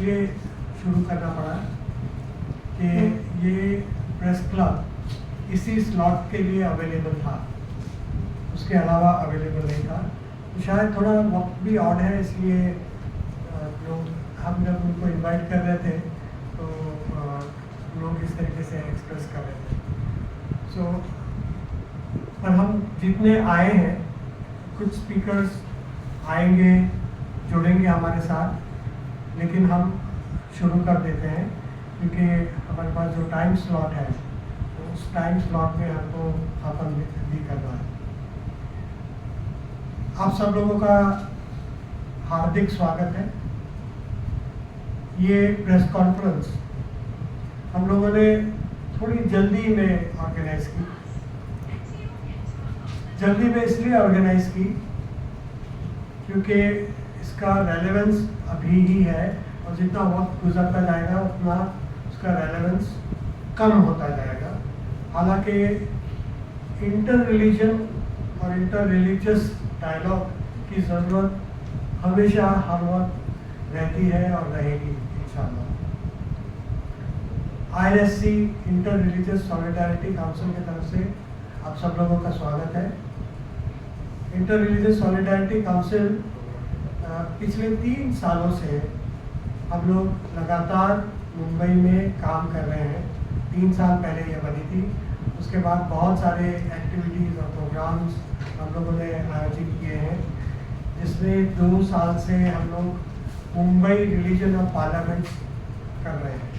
इसलिए शुरू करना पड़ा कि ये प्रेस क्लब इसी स्लॉट के लिए अवेलेबल था, उसके अलावा अवेलेबल नहीं था। तो शायद थोड़ा वक्त भी ऑड है, इसलिए लोग हम जब उनको इनवाइट कर रहे थे तो लोग इस तरीके से एक्सप्रेस कर रहे थे। सो पर हम जितने आए हैं, कुछ स्पीकर्स आएंगे, जुड़ेंगे हमारे साथ, लेकिन हम शुरू कर देते हैं क्योंकि हमारे पास जो टाइम स्लॉट है तो उस टाइम स्लॉट में हमको खत्म भी करना है। आप सब लोगों का हार्दिक स्वागत है। ये प्रेस कॉन्फ्रेंस हम लोगों ने थोड़ी जल्दी में ऑर्गेनाइज की। जल्दी में इसलिए ऑर्गेनाइज की क्योंकि इसका रेलेवेंस अभी ही है और जितना वक्त गुजरता जाएगा उतना उसका रेलेवेंस कम होता जाएगा। हालांकि इंटर रिलीजन और इंटर रिलीजियस डायलॉग की ज़रूरत हमेशा हर वक्त रहती है और रहेगी इंशाल्लाह। IRSC inter religious solidarity council की तरफ से आप सब लोगों का स्वागत है। इंटर रिलीजियस सॉलिडारिटी काउंसिल पिछले 3 सालों से हम लोग लगातार मुंबई में काम कर रहे हैं। 3 साल पहले ये बनी थी, उसके बाद बहुत सारे एक्टिविटीज़ और प्रोग्राम्स हम लोगों ने आयोजित किए हैं, जिसमें 2 साल से हम लोग मुंबई रिलीजन ऑफ पार्लियामेंट कर रहे हैं।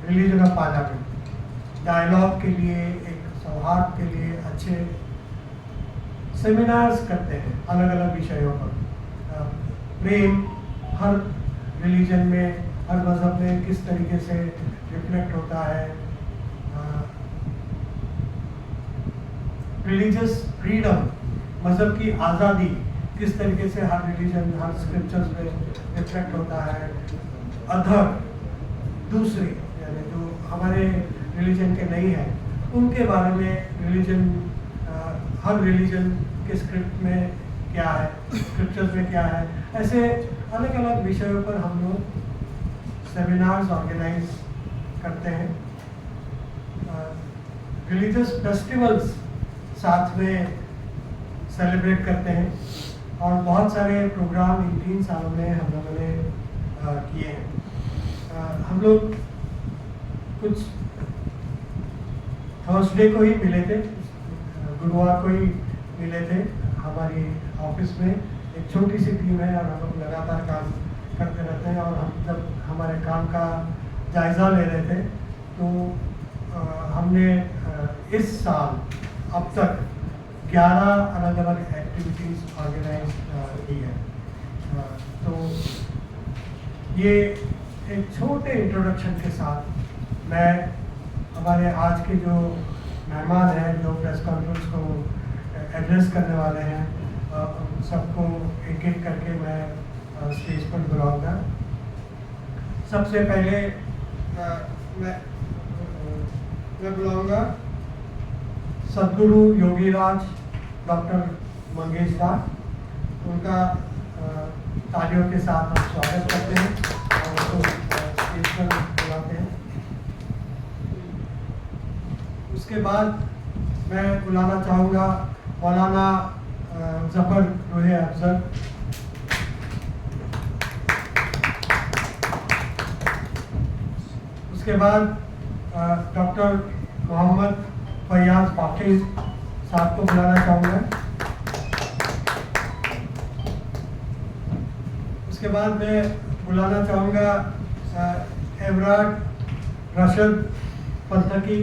रिलीजन ऑफ पार्लियामेंट डायलॉग के लिए, एक सौहार्द के लिए अच्छे सेमिनार्स करते हैं अलग अलग विषयों पर। प्रेम हर रिलीजन में, हर मज़हब में किस तरीके से रिफ्लेक्ट होता है, रिलीजियस फ्रीडम, मज़हब की आज़ादी किस तरीके से हर रिलीजन, हर स्क्रिप्चर्स में रिफ्लेक्ट होता है। अदर दूसरे यानी जो हमारे रिलीजन के नहीं हैं, उनके बारे में रिलीजन, हर रिलीजन के स्क्रिप्ट में क्या है, स्क्रिप्चर्स में क्या है, ऐसे अलग अलग विषयों पर हम लोग सेमिनार्स ऑर्गेनाइज करते हैं। रिलीजियस फेस्टिवल्स साथ में सेलिब्रेट करते हैं और बहुत सारे प्रोग्राम इन 3 सालों में हम लोगों ने किए हैं। हम लोग कुछ थर्सडे को ही मिले थे, गुरुवार को ही मिले थे हमारी ऑफिस में। एक छोटी सी टीम है और हम लोग लगातार काम करते रहते हैं। और हम जब हमारे काम का जायज़ा ले रहे थे तो हमने इस साल अब तक 11 अलग अलग एक्टिविटीज़ ऑर्गेनाइज की है। तो ये एक छोटे इंट्रोडक्शन के साथ मैं हमारे आज के जो मेहमान हैं, जो प्रेस कॉन्फ्रेंस को एड्रेस करने वाले हैं, सबको एक एक करके मैं स्टेज पर बुलाऊंगा। सबसे पहले मैं बुलाऊंगा सदगुरु योगीराज डॉक्टर मंगेश दा। उनका तालियों के साथ हम स्वागत करते हैं और उनको स्टेज पर बुलाते हैं। उसके बाद मैं बुलाना चाहूँगा मौलाना ज़फ़र रूहे अफजल। उसके बाद डॉक्टर मोहम्मद फैयाज पाकिज साहब को बुलाना चाहूँगा। उसके बाद मैं बुलाना चाहूँगा एवराड रशद पंथकी।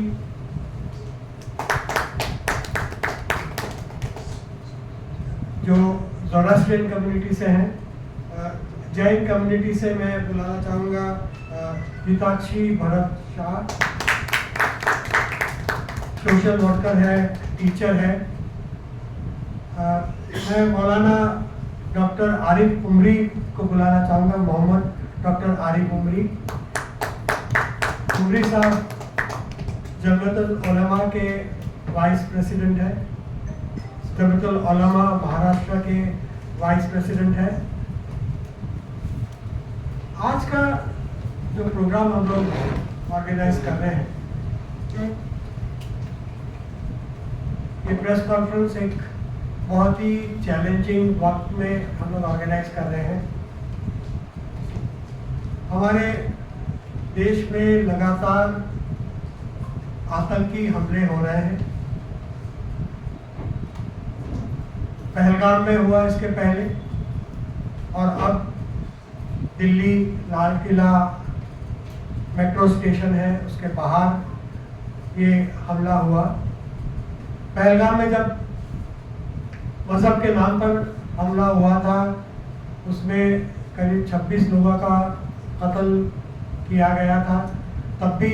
जो ज़ोरास्ट्रियन कम्युनिटी से हैं। जैन कम्युनिटी से मैं बुलाना चाहूँगा हिताक्षी भरत शाह, सोशल वर्कर है, टीचर है। मैं मौलाना डॉक्टर आरिफ उमरी को बुलाना चाहूँगा, मोहम्मद डॉक्टर आरिफ उमरी। उमरी साहब जमअतुल उलमा के वाइस प्रेसिडेंट है, जमअतुल उलमा महाराष्ट्र के वाइस प्रेसिडेंट है। आज का जो प्रोग्राम हम लोग ऑर्गेनाइज कर रहे हैं, ये प्रेस कॉन्फ्रेंस एक बहुत ही चैलेंजिंग वक्त में हम लोग ऑर्गेनाइज कर रहे हैं। हमारे देश में लगातार आतंकी हमले हो रहे हैं। पहलगाम में हुआ इसके पहले, और अब दिल्ली लाल किला मेट्रो स्टेशन है उसके बाहर ये हमला हुआ। पहलगाम में जब मजहब के नाम पर हमला हुआ था, उसमें करीब 26 लोगों का कत्ल किया गया था। तब भी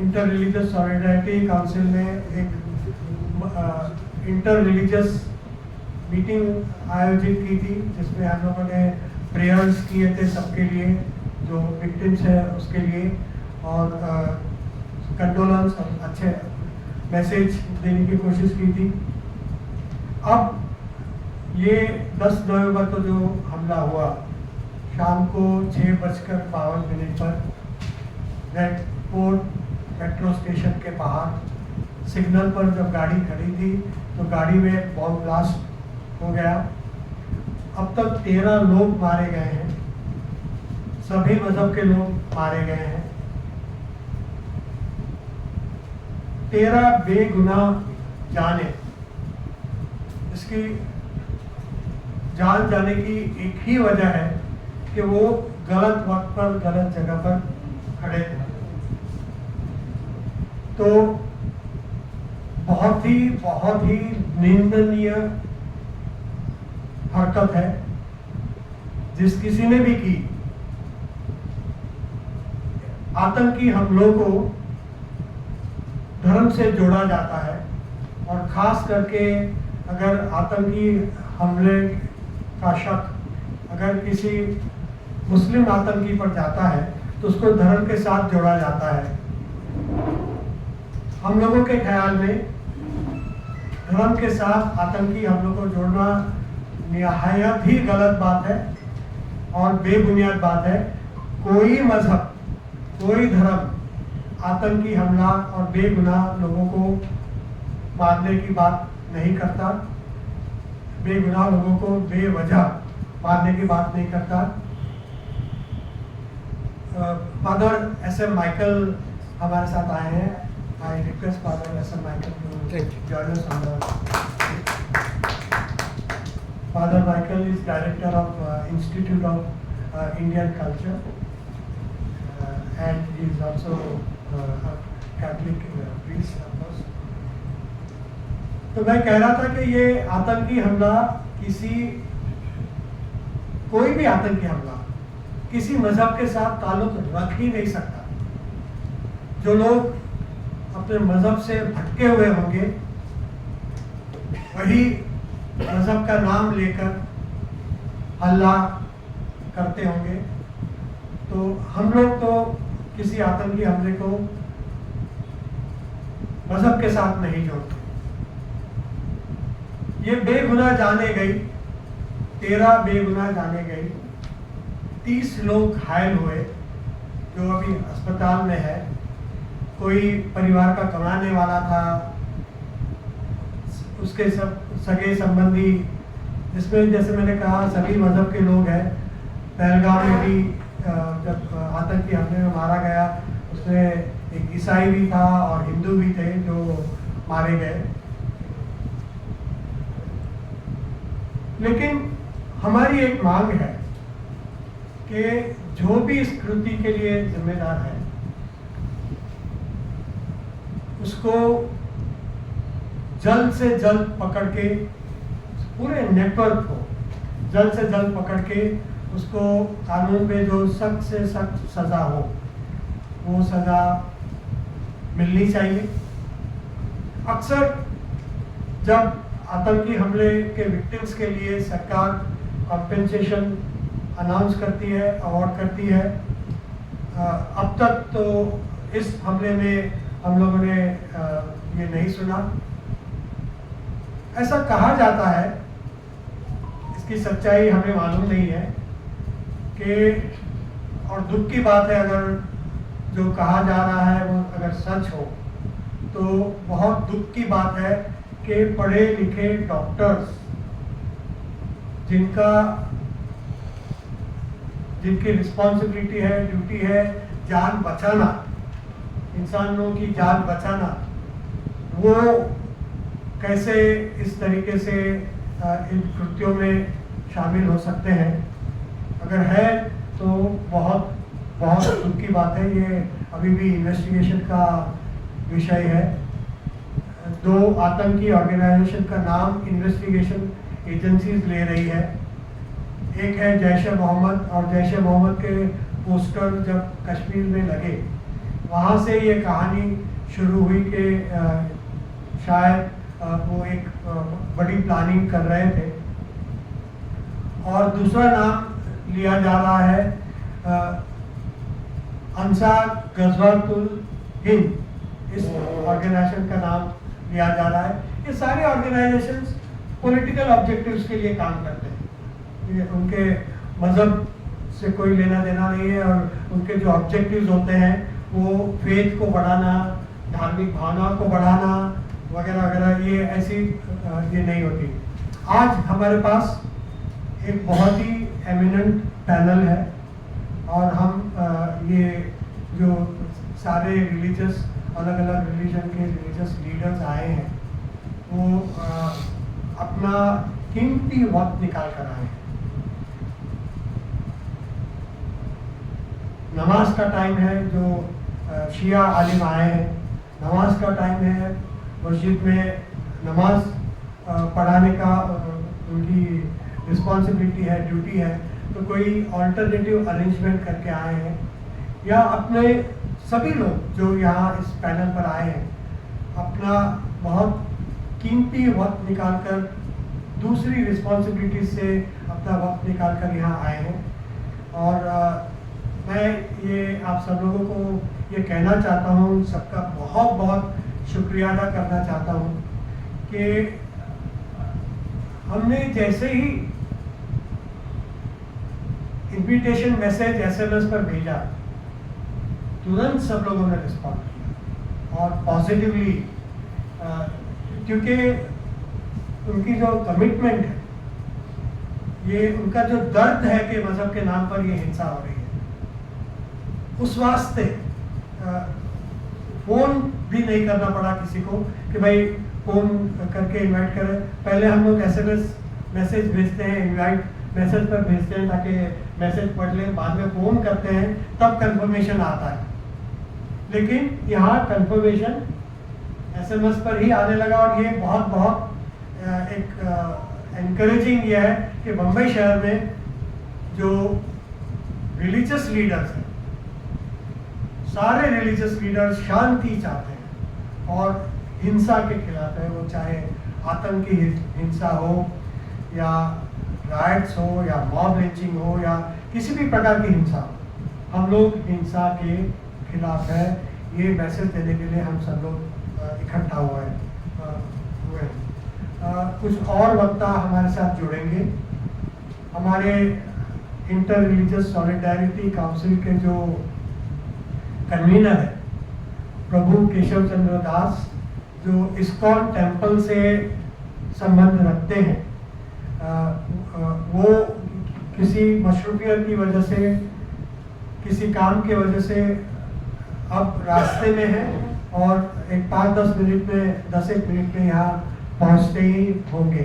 इंटर रिलीजियस सॉलिडारिटी काउंसिल ने एक इंटर रिलीजियस मीटिंग आयोजित की थी, जिसमें हम लोगों ने प्रेयर्स किए थे सबके लिए, जो विक्टिम्स है उसके लिए, और कंडोलेंस और अच्छे मैसेज देने की कोशिश की थी। अब ये 10 नवंबर को जो हमला हुआ, शाम को 6:52 पर रेड फोर्ट मेट्रो स्टेशन के बाहर सिग्नल पर जब गाड़ी खड़ी थी तो गाड़ी में बॉम्ब ब्लास्ट हो गया। अब तक 13 लोग मारे गए हैं, सभी मजहब के लोग मारे गए हैं। 13 बेगुनाह जाने, इसकी जान जाने की एक ही वजह है कि वो गलत वक्त पर गलत जगह पर खड़े थे। तो बहुत ही निंदनीय हरकत है जिस किसी ने भी की। आतंकी हमलों को धर्म से जोड़ा जाता है, और खास करके अगर आतंकी हमले का शक अगर किसी मुस्लिम आतंकी पर जाता है तो उसको धर्म के साथ जोड़ा जाता है। हम लोगों के ख्याल में धर्म के साथ आतंकी हमलों को जोड़ना निहायत ही गलत बात है और बेबुनियाद बात है। कोई मजहब, कोई धर्म आतंकी हमला और बेगुनाह लोगों को मारने की बात नहीं करता, बेगुनाह लोगों को बेवजह मारने की बात नहीं करता। फादर SM माइकल हमारे साथ आए हैं। I request Father SM Michael to join us on the. Father Michael is director of Institute of Indian Culture, and he is also a Catholic priest, of course. तो मैं कह रहा था कि ये आतंकी हमला कोई भी आतंकी हमला किसी मजहब के साथ ताल्लुक रख ही नहीं सकता। जो लोग अपने मजहब से भटके हुए होंगे वही मजहब का नाम लेकर हल्ला करते होंगे। तो हम लोग तो किसी आतंकी हमले को मजहब के साथ नहीं जोड़ते। ये बेगुनाह जाने गई, 13 बेगुनाह जाने गई, 30 लोग घायल हुए जो अभी अस्पताल में है। कोई परिवार का कमाने वाला था, उसके सब सगे संबंधी, जिसमें जैसे मैंने कहा सभी मजहब के लोग हैं। पहलगाम में भी जब आतंकी हमले में मारा गया, उसमें एक ईसाई भी था और हिंदू भी थे जो मारे गए। लेकिन हमारी एक मांग है कि जो भी इस कृति के लिए जिम्मेदार है उसको जल्द से जल्द पकड़ के, पूरे नेटवर्क को जल्द से जल्द पकड़ के उसको कानून में जो सख्त से सख्त सजा हो वो सजा मिलनी चाहिए। अक्सर जब आतंकी हमले के विक्टिम्स के लिए सरकार कॉम्पेंसेशन अनाउंस करती है, अवार्ड करती है, अब तक तो इस हमले में हम लोगों ने ये नहीं सुना। ऐसा कहा जाता है, इसकी सच्चाई हमें मालूम नहीं है, कि और दुख की बात है, अगर जो कहा जा रहा है वो अगर सच हो तो बहुत दुख की बात है कि पढ़े लिखे डॉक्टर्स जिनकी रिस्पॉन्सिबिलिटी है, ड्यूटी है जान बचाना, इंसानों की जान बचाना, वो कैसे इस तरीके से इन कृत्यों में शामिल हो सकते हैं। अगर है तो बहुत बहुत दुख की बात है। ये अभी भी इन्वेस्टिगेशन का विषय है। 2 आतंकी ऑर्गेनाइजेशन का नाम इन्वेस्टिगेशन एजेंसीज ले रही है। एक है जैश ए मोहम्मद, और जैश ए मोहम्मद के पोस्टर जब कश्मीर में लगे वहाँ से ये कहानी शुरू हुई कि शायद वो एक बड़ी प्लानिंग कर रहे थे। और दूसरा नाम लिया जा रहा है अंसार गज़वातुल हिंद, इस ऑर्गेनाइजेशन का नाम लिया जा रहा है। ये सारे ऑर्गेनाइजेशंस पॉलिटिकल ऑब्जेक्टिव्स के लिए काम करते हैं। ये उनके मज़हब से कोई लेना देना नहीं है, और उनके जो ऑब्जेक्टिव्स होते हैं वो फेथ को बढ़ाना, धार्मिक भावनाओं को बढ़ाना वगैरह वगैरह, ये ऐसी ये नहीं होती। आज हमारे पास एक बहुत ही एमिनेंट पैनल है, और हम ये जो सारे रिलीजियस, अलग अलग रिलीजन के रिलीजियस लीडर्स आए हैं, वो अपना कीमती वक्त निकाल कर आए हैं। नमाज का टाइम है, जो शिया आलिम आए हैं, नमाज का टाइम है, मस्जिद में नमाज पढ़ाने का उनकी रिस्पॉन्सिबिलिटी है, ड्यूटी है, तो कोई अल्टरनेटिव अरेंजमेंट करके आए हैं, या अपने सभी लोग जो यहाँ इस पैनल पर आए हैं अपना बहुत कीमती वक्त निकालकर, दूसरी रिस्पॉन्सिबिलिटी से अपना वक्त निकालकर यहाँ आए हैं। और मैं ये आप सब लोगों को ये कहना चाहता हूँ, सबका बहुत बहुत शुक्रिया अदा करना चाहता हूँ कि हमने जैसे ही इनविटेशन मैसेज SMS पर भेजा, तुरंत सब लोगों ने रिस्पॉन्ड किया, और पॉजिटिवली, क्योंकि उनकी जो कमिटमेंट है, ये उनका जो दर्द है कि मजहब के नाम पर ये हिंसा हो रही है, उस वास्ते फ़ोन भी नहीं करना पड़ा किसी को कि भाई फ़ोन करके इनवाइट करें। पहले हम लोग SMS मैसेज भेजते हैं, इनवाइट मैसेज पर भेजते हैं ताकि मैसेज पढ़ लें, बाद में फ़ोन करते हैं, तब कंफर्मेशन आता है। लेकिन यहाँ कंफर्मेशन SMS पर ही आने लगा, और ये बहुत बहुत एक एनकरेजिंग ये है कि बम्बई शहर में जो रिलीजियस लीडर्स हैं, सारे रिलीजियस लीडर्स शांति चाहते हैं और हिंसा के खिलाफ है। वो चाहे आतंकी हिंसा हो, या राइट्स हो, या मॉब लिंचिंग हो, या किसी भी प्रकार की हिंसा हो, हम लोग हिंसा के खिलाफ है। ये मैसेज देने के लिए हम सब लोग इकट्ठा हुए हैं। कुछ और वक्ता हमारे साथ जुड़ेंगे। हमारे इंटर रिलीजियस सॉलिडारिटी काउंसिल के जो कन्वीनर है प्रभु केशव चंद्र दास, जो इस्कॉन टेम्पल से संबंध रखते हैं, वो किसी मशरूफियत की वजह से, किसी काम की वजह से अब रास्ते में है, और एक 5-10 मिनट में, 10-1 मिनट में यहाँ पहुँचते ही होंगे।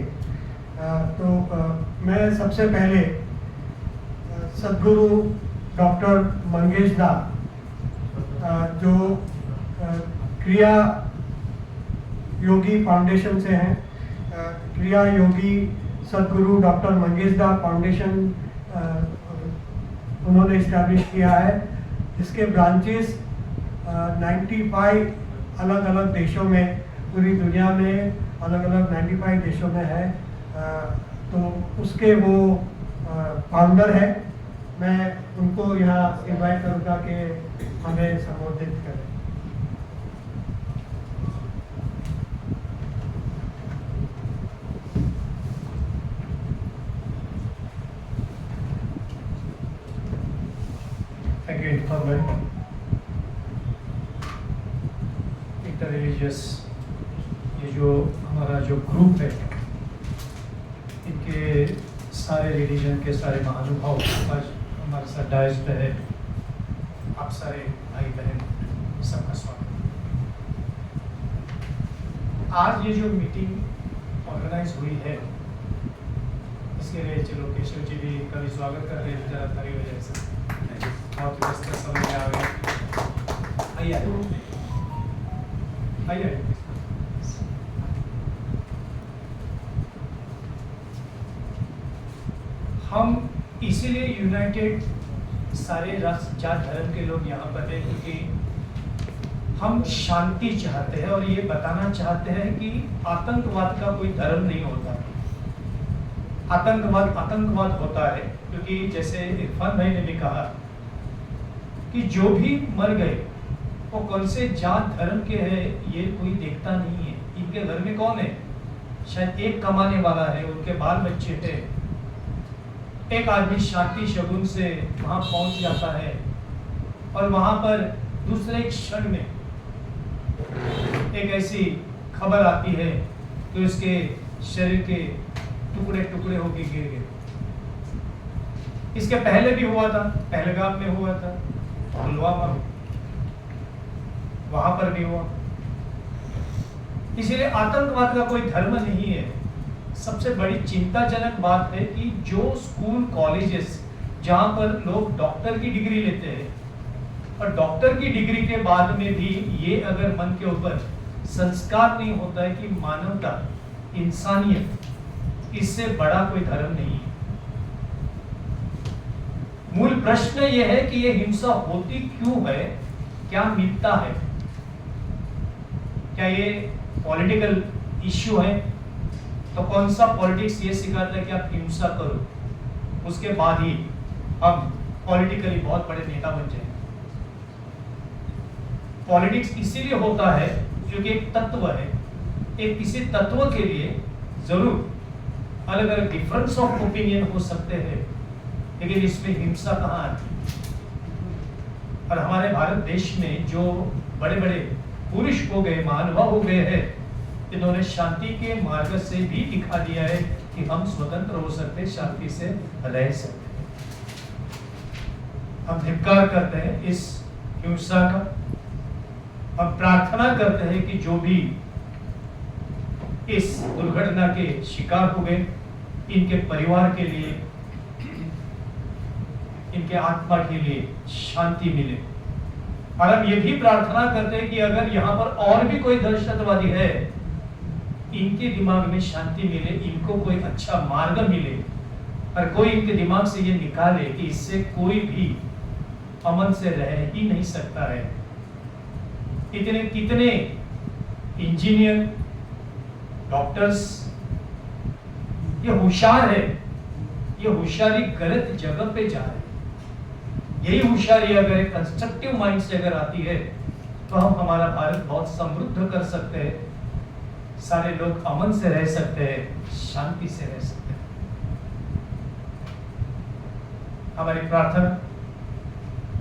तो मैं सबसे पहले सद्गुरु डॉक्टर मंगेश दा, जो क्रिया योगी फाउंडेशन से हैं, क्रिया योगी सद्गुरु डॉक्टर मंगेश दा फाउंडेशन उन्होंने इस्टेब्लिश किया है, जिसके ब्रांचेस 95 अलग अलग देशों में, पूरी दुनिया में अलग अलग 95 देशों में है। तो उसके वो फाउंडर है। मैं उनको यहाँ इनवाइट करूँगा कि हमें संबोधित करें। इन्फॉर्म है, इंटर रिलीजियस, ये जो हमारा जो ग्रुप है, इनके सारे रिलीजन के सारे महानुभाव आज हमारे साथ डायस पे है। आप सारे भाई बहन सबका स्वागत। आज ये जो मीटिंग ऑर्गेनाइज हुई है, इसके लिए चलो केशव जी भी कभी स्वागत कर रहे हैं, जरा खड़ी हो जाए सर, बहुत व्यस्त समय में आ गए। आइए आइए। हम इसीलिए यूनाइटेड सारे जात धर्म के लोग यहाँ पर हैं क्योंकि हम शांति चाहते हैं और ये बताना चाहते हैं कि आतंकवाद का कोई धर्म नहीं होता। आतंकवाद होता है क्योंकि जैसे इरफान भाई ने भी कहा कि जो भी मर गए वो कौन से जात धर्म के हैं ये कोई देखता नहीं है। इनके घर में कौन है, शायद एक कमाने वाला है, उनके बाल बच्चे हैं, एक आदमी शांति शगुन से वहां पहुंच जाता है और वहां पर दूसरे क्षण में एक ऐसी खबर आती है कि उसके शरीर के टुकड़े टुकड़े होके गिर गए। इसके पहले भी हुआ था, पहलगाम में हुआ था, पुलवामा वहां पर भी हुआ। इसीलिए आतंकवाद का कोई धर्म नहीं है। सबसे बड़ी चिंताजनक बात है कि जो स्कूल कॉलेजेस जहां पर लोग डॉक्टर की डिग्री लेते हैं और डॉक्टर की डिग्री के बाद में भी ये अगर मन के ऊपर संस्कार नहीं होता है कि मानवता, इंसानियत, इससे बड़ा कोई धर्म नहीं है। मूल प्रश्न ये है कि ये हिंसा होती क्यों है, क्या मिलता है, क्या ये पॉलिटिकल इश्यू है? तो कौन सा पॉलिटिक्स ये सिखाता है कि आप हिंसा करो, उसके बाद ही हम पॉलिटिकली बहुत बड़े नेता बन जाएंगे। पॉलिटिक्स इसीलिए होता है क्योंकि एक तत्व है, एक किसी तत्व के लिए जरूर अलग अलग डिफरेंस ऑफ ओपिनियन हो सकते हैं, लेकिन इसमें हिंसा कहाँ आती है? और हमारे भारत देश में जो बड़े बड़े पुरुष हो गए, महानुभाव हो गए हैं, इन्होंने शांति के मार्ग से भी दिखा दिया है कि हम स्वतंत्र हो सकते, शांति से रह सकते। हम धिक्कार करते हैं इस हिंसा का। हम प्रार्थना करते हैं कि जो भी इस दुर्घटना के शिकार हुए, इनके परिवार के लिए, इनके आत्मा के लिए शांति मिले। और हम ये भी प्रार्थना करते हैं कि अगर यहाँ पर और भी कोई दहशतवादी है, इनके दिमाग में शांति मिले, इनको कोई अच्छा मार्ग मिले और कोई इनके दिमाग से ये निकाले कि इससे कोई भी अमन से रह ही नहीं सकता है। इतने कितने इंजीनियर, डॉक्टर्स ये होशियार है, ये होशियारी गलत जगह पे जा रहे हैं। यही होशियारी अगर एक कंस्ट्रक्टिव माइंड से अगर आती है तो हम हमारा भारत बहुत समृद्ध कर सकते हैं, सारे लोग अमन से रह सकते हैं, शांति से रह सकते हैं। हमारी प्रार्थना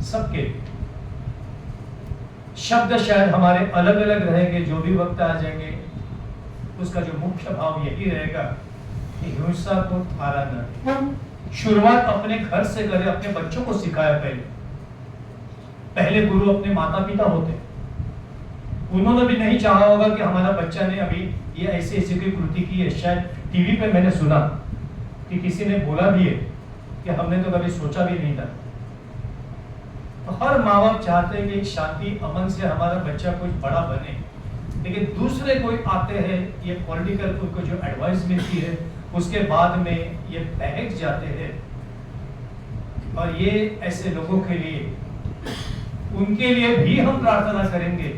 सबके शब्द शायद हमारे अलग अलग रहेंगे, जो भी वक्त आ जाएंगे उसका जो मुख्य भाव यही रहेगा कि हिंसा को थारा न। शुरुआत अपने घर से करें, अपने बच्चों को सिखाया। पहले गुरु अपने माता पिता होते, उन्होंने भी नहीं चाहा होगा कि हमारा बच्चा ने अभी ये ऐसे ऐसे की कृति की है। शायद टीवी पे मैंने सुना कि किसी ने बोला भी है कि हमने तो कभी सोचा भी नहीं था। तो हर माँ बाप चाहते हैं कि शांति अमन से हमारा बच्चा कुछ बड़ा बने, लेकिन दूसरे कोई आते हैं, ये पॉलिटिकल उनको जो एडवाइस मिलती है उसके बाद में ये बहक जाते हैं। और ये ऐसे लोगों के लिए, उनके लिए भी हम प्रार्थना करेंगे,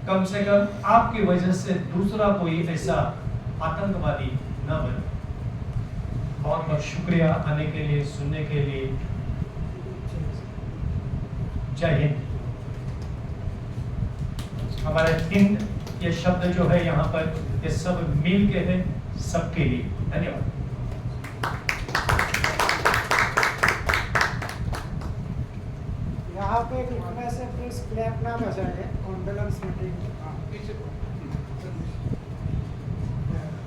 कम से कम आपकी वजह से दूसरा कोई ऐसा आतंकवादी न बने। बहुत बहुत शुक्रिया आने के लिए, सुनने के लिए। जय हिंद। हमारे हिंद ये शब्द जो है यहाँ पर, ये सब मिल के है, सबके लिए। धन्यवाद। यहाँ यहाँ पे रुकने से प्लीज क्लैप ना बजाइए कॉन्डोलेंस मीटिंग।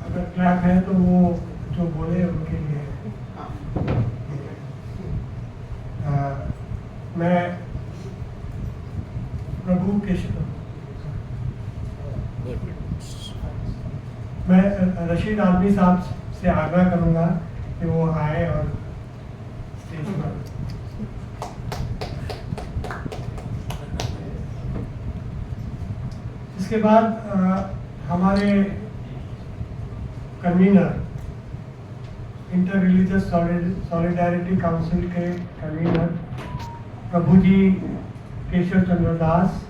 अगर क्लैप है तो वो जो बोले उनके लिए मैं प्रभु के मैं रशीद आलमी साहब से आग्रह करूंगा कि वो आए और स्टेज पर इसके बाद हमारे convener inter religious solidarity council के कन्वीनर प्रभु जी केशव चंद्र दास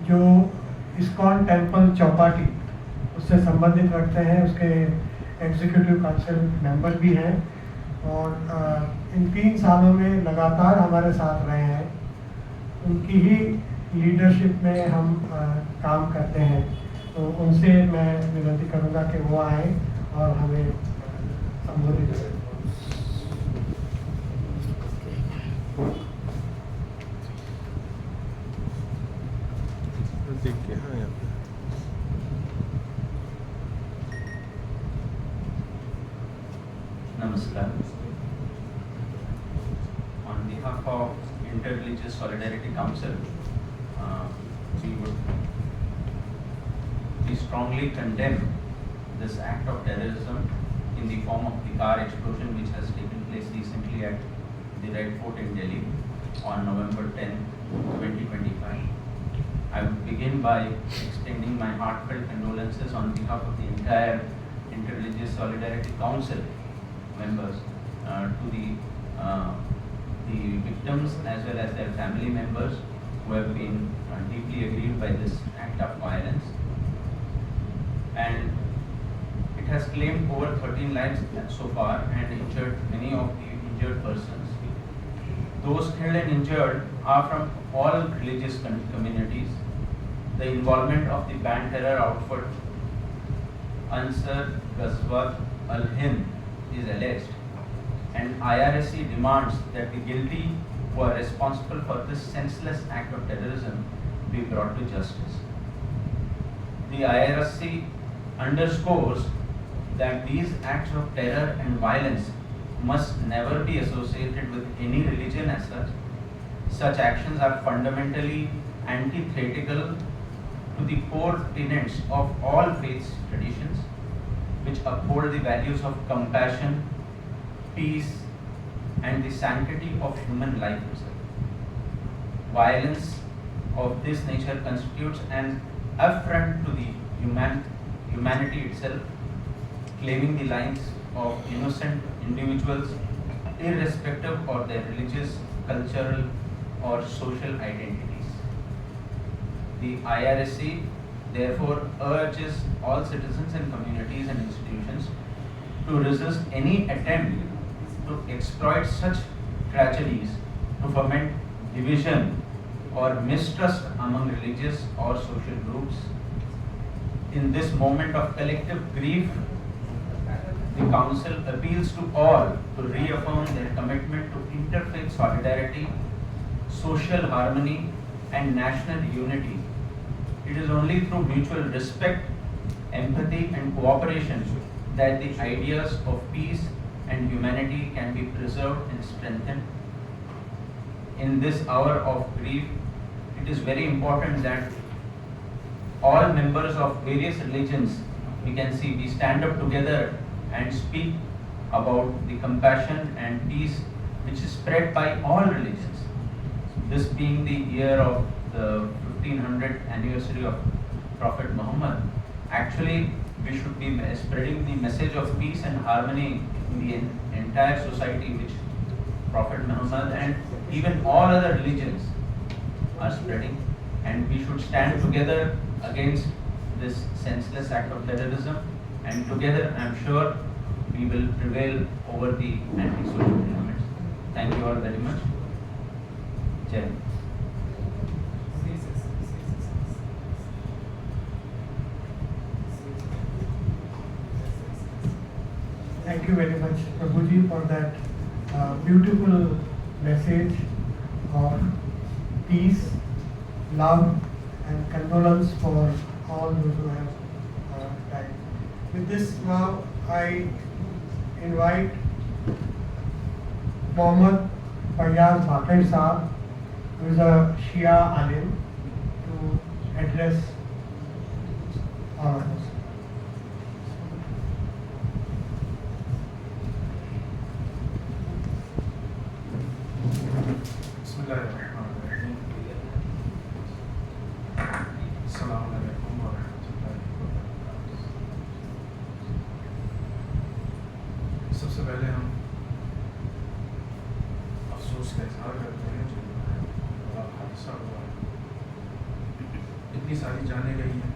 जो इस्कॉन टेम्पल चौपाटी उससे संबंधित रखते हैं, उसके एग्जीक्यूटिव काउंसिल मेंबर भी हैं और इन 3 सालों में लगातार हमारे साथ रहे हैं। उनकी ही लीडरशिप में हम काम करते हैं, तो उनसे मैं विनती करूंगा कि वो आए और हमें संबोधित करें। Namaskar. On behalf of Interreligious Solidarity Council, we strongly condemn this act of terrorism in the form of the car explosion which has taken place recently at the Red Fort in Delhi on November 10, 2025. I would begin by extending my heartfelt condolences on behalf of the entire Interreligious Solidarity Council members to the victims as well as their family members who have been deeply aggrieved by this act of violence. And it has claimed over 13 lives so far and injured many of the injured persons. Those killed and injured are from all religious communities. The involvement of the banned terror outfit Ansar Ghazwat al-Hind is alleged, and IRSC demands that the guilty who are responsible for this senseless act of terrorism be brought to justice. The IRSC underscores that these acts of terror and violence must never be associated with any religion as such. Such actions are fundamentally antithetical to the core tenets of all faiths traditions, which uphold the values of compassion, peace, and the sanctity of human life itself. Violence of this nature constitutes an affront to the humanity itself, claiming the lives of innocent individuals irrespective of their religious, cultural, or social identities. The IRSC therefore urges all citizens and communities and institutions to resist any attempt to exploit such tragedies to foment division or mistrust among religious or social groups. In this moment of collective grief, the Council appeals to all to reaffirm their commitment to interfaith solidarity, social harmony, and national unity. It is only through mutual respect, empathy, and cooperation that the ideas of peace and humanity can be preserved and strengthened. In this hour of grief, it is very important that all members of various religions, we can see, we stand up together and speak about the compassion and peace which is spread by all religions. This being the year of the 1500th anniversary of Prophet Muhammad, actually we should be spreading the message of peace and harmony in the entire society which Prophet Muhammad and even all other religions are spreading, and we should stand together against this senseless act of terrorism, and together I am sure we will prevail over the anti-social elements. Thank you all very much. Jai Hind. Thank you very much, Prabhuji, for that beautiful message of peace, love, and condolence for all those who have died. With this, now I invite Mohammad Fayyaz Baqir Saab, who is a Shia alim, to address all of us. बिस्मिल्लाहिर्रहमानिर्रहीम। अस्सलामु अलैकुम वरहमतुल्लाहि वबरकातुहू। सबसे पहले हम अफसोस का इजहार करते हैं जो बड़ा हादसा हुआ है, इतनी सारी जानें गई हैं।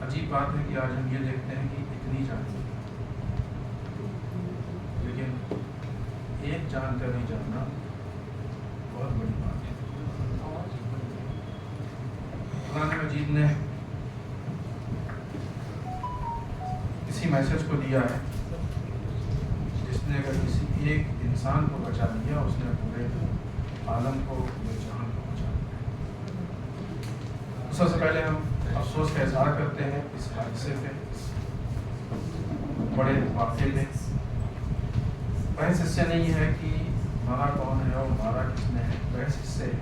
अजीब बात है कि आज हम ये देखते हैं कि इतनी जानें, लेकिन एक जान का नहीं जानना बहुत बड़ी बात है। कुरान मजीद ने इसी मैसेज को दिया है, जिसने अगर किसी एक इंसान को बचा लिया, उसने पूरे आलम को, पूरे जहान को बचा लिया। सबसे पहले हम अफसोस का इजहार करते हैं इस हादसे पे, इस बड़े वाक़े में। बहस इससे नहीं है कि मारा कौन है और मारा किसने है, बहस इससे है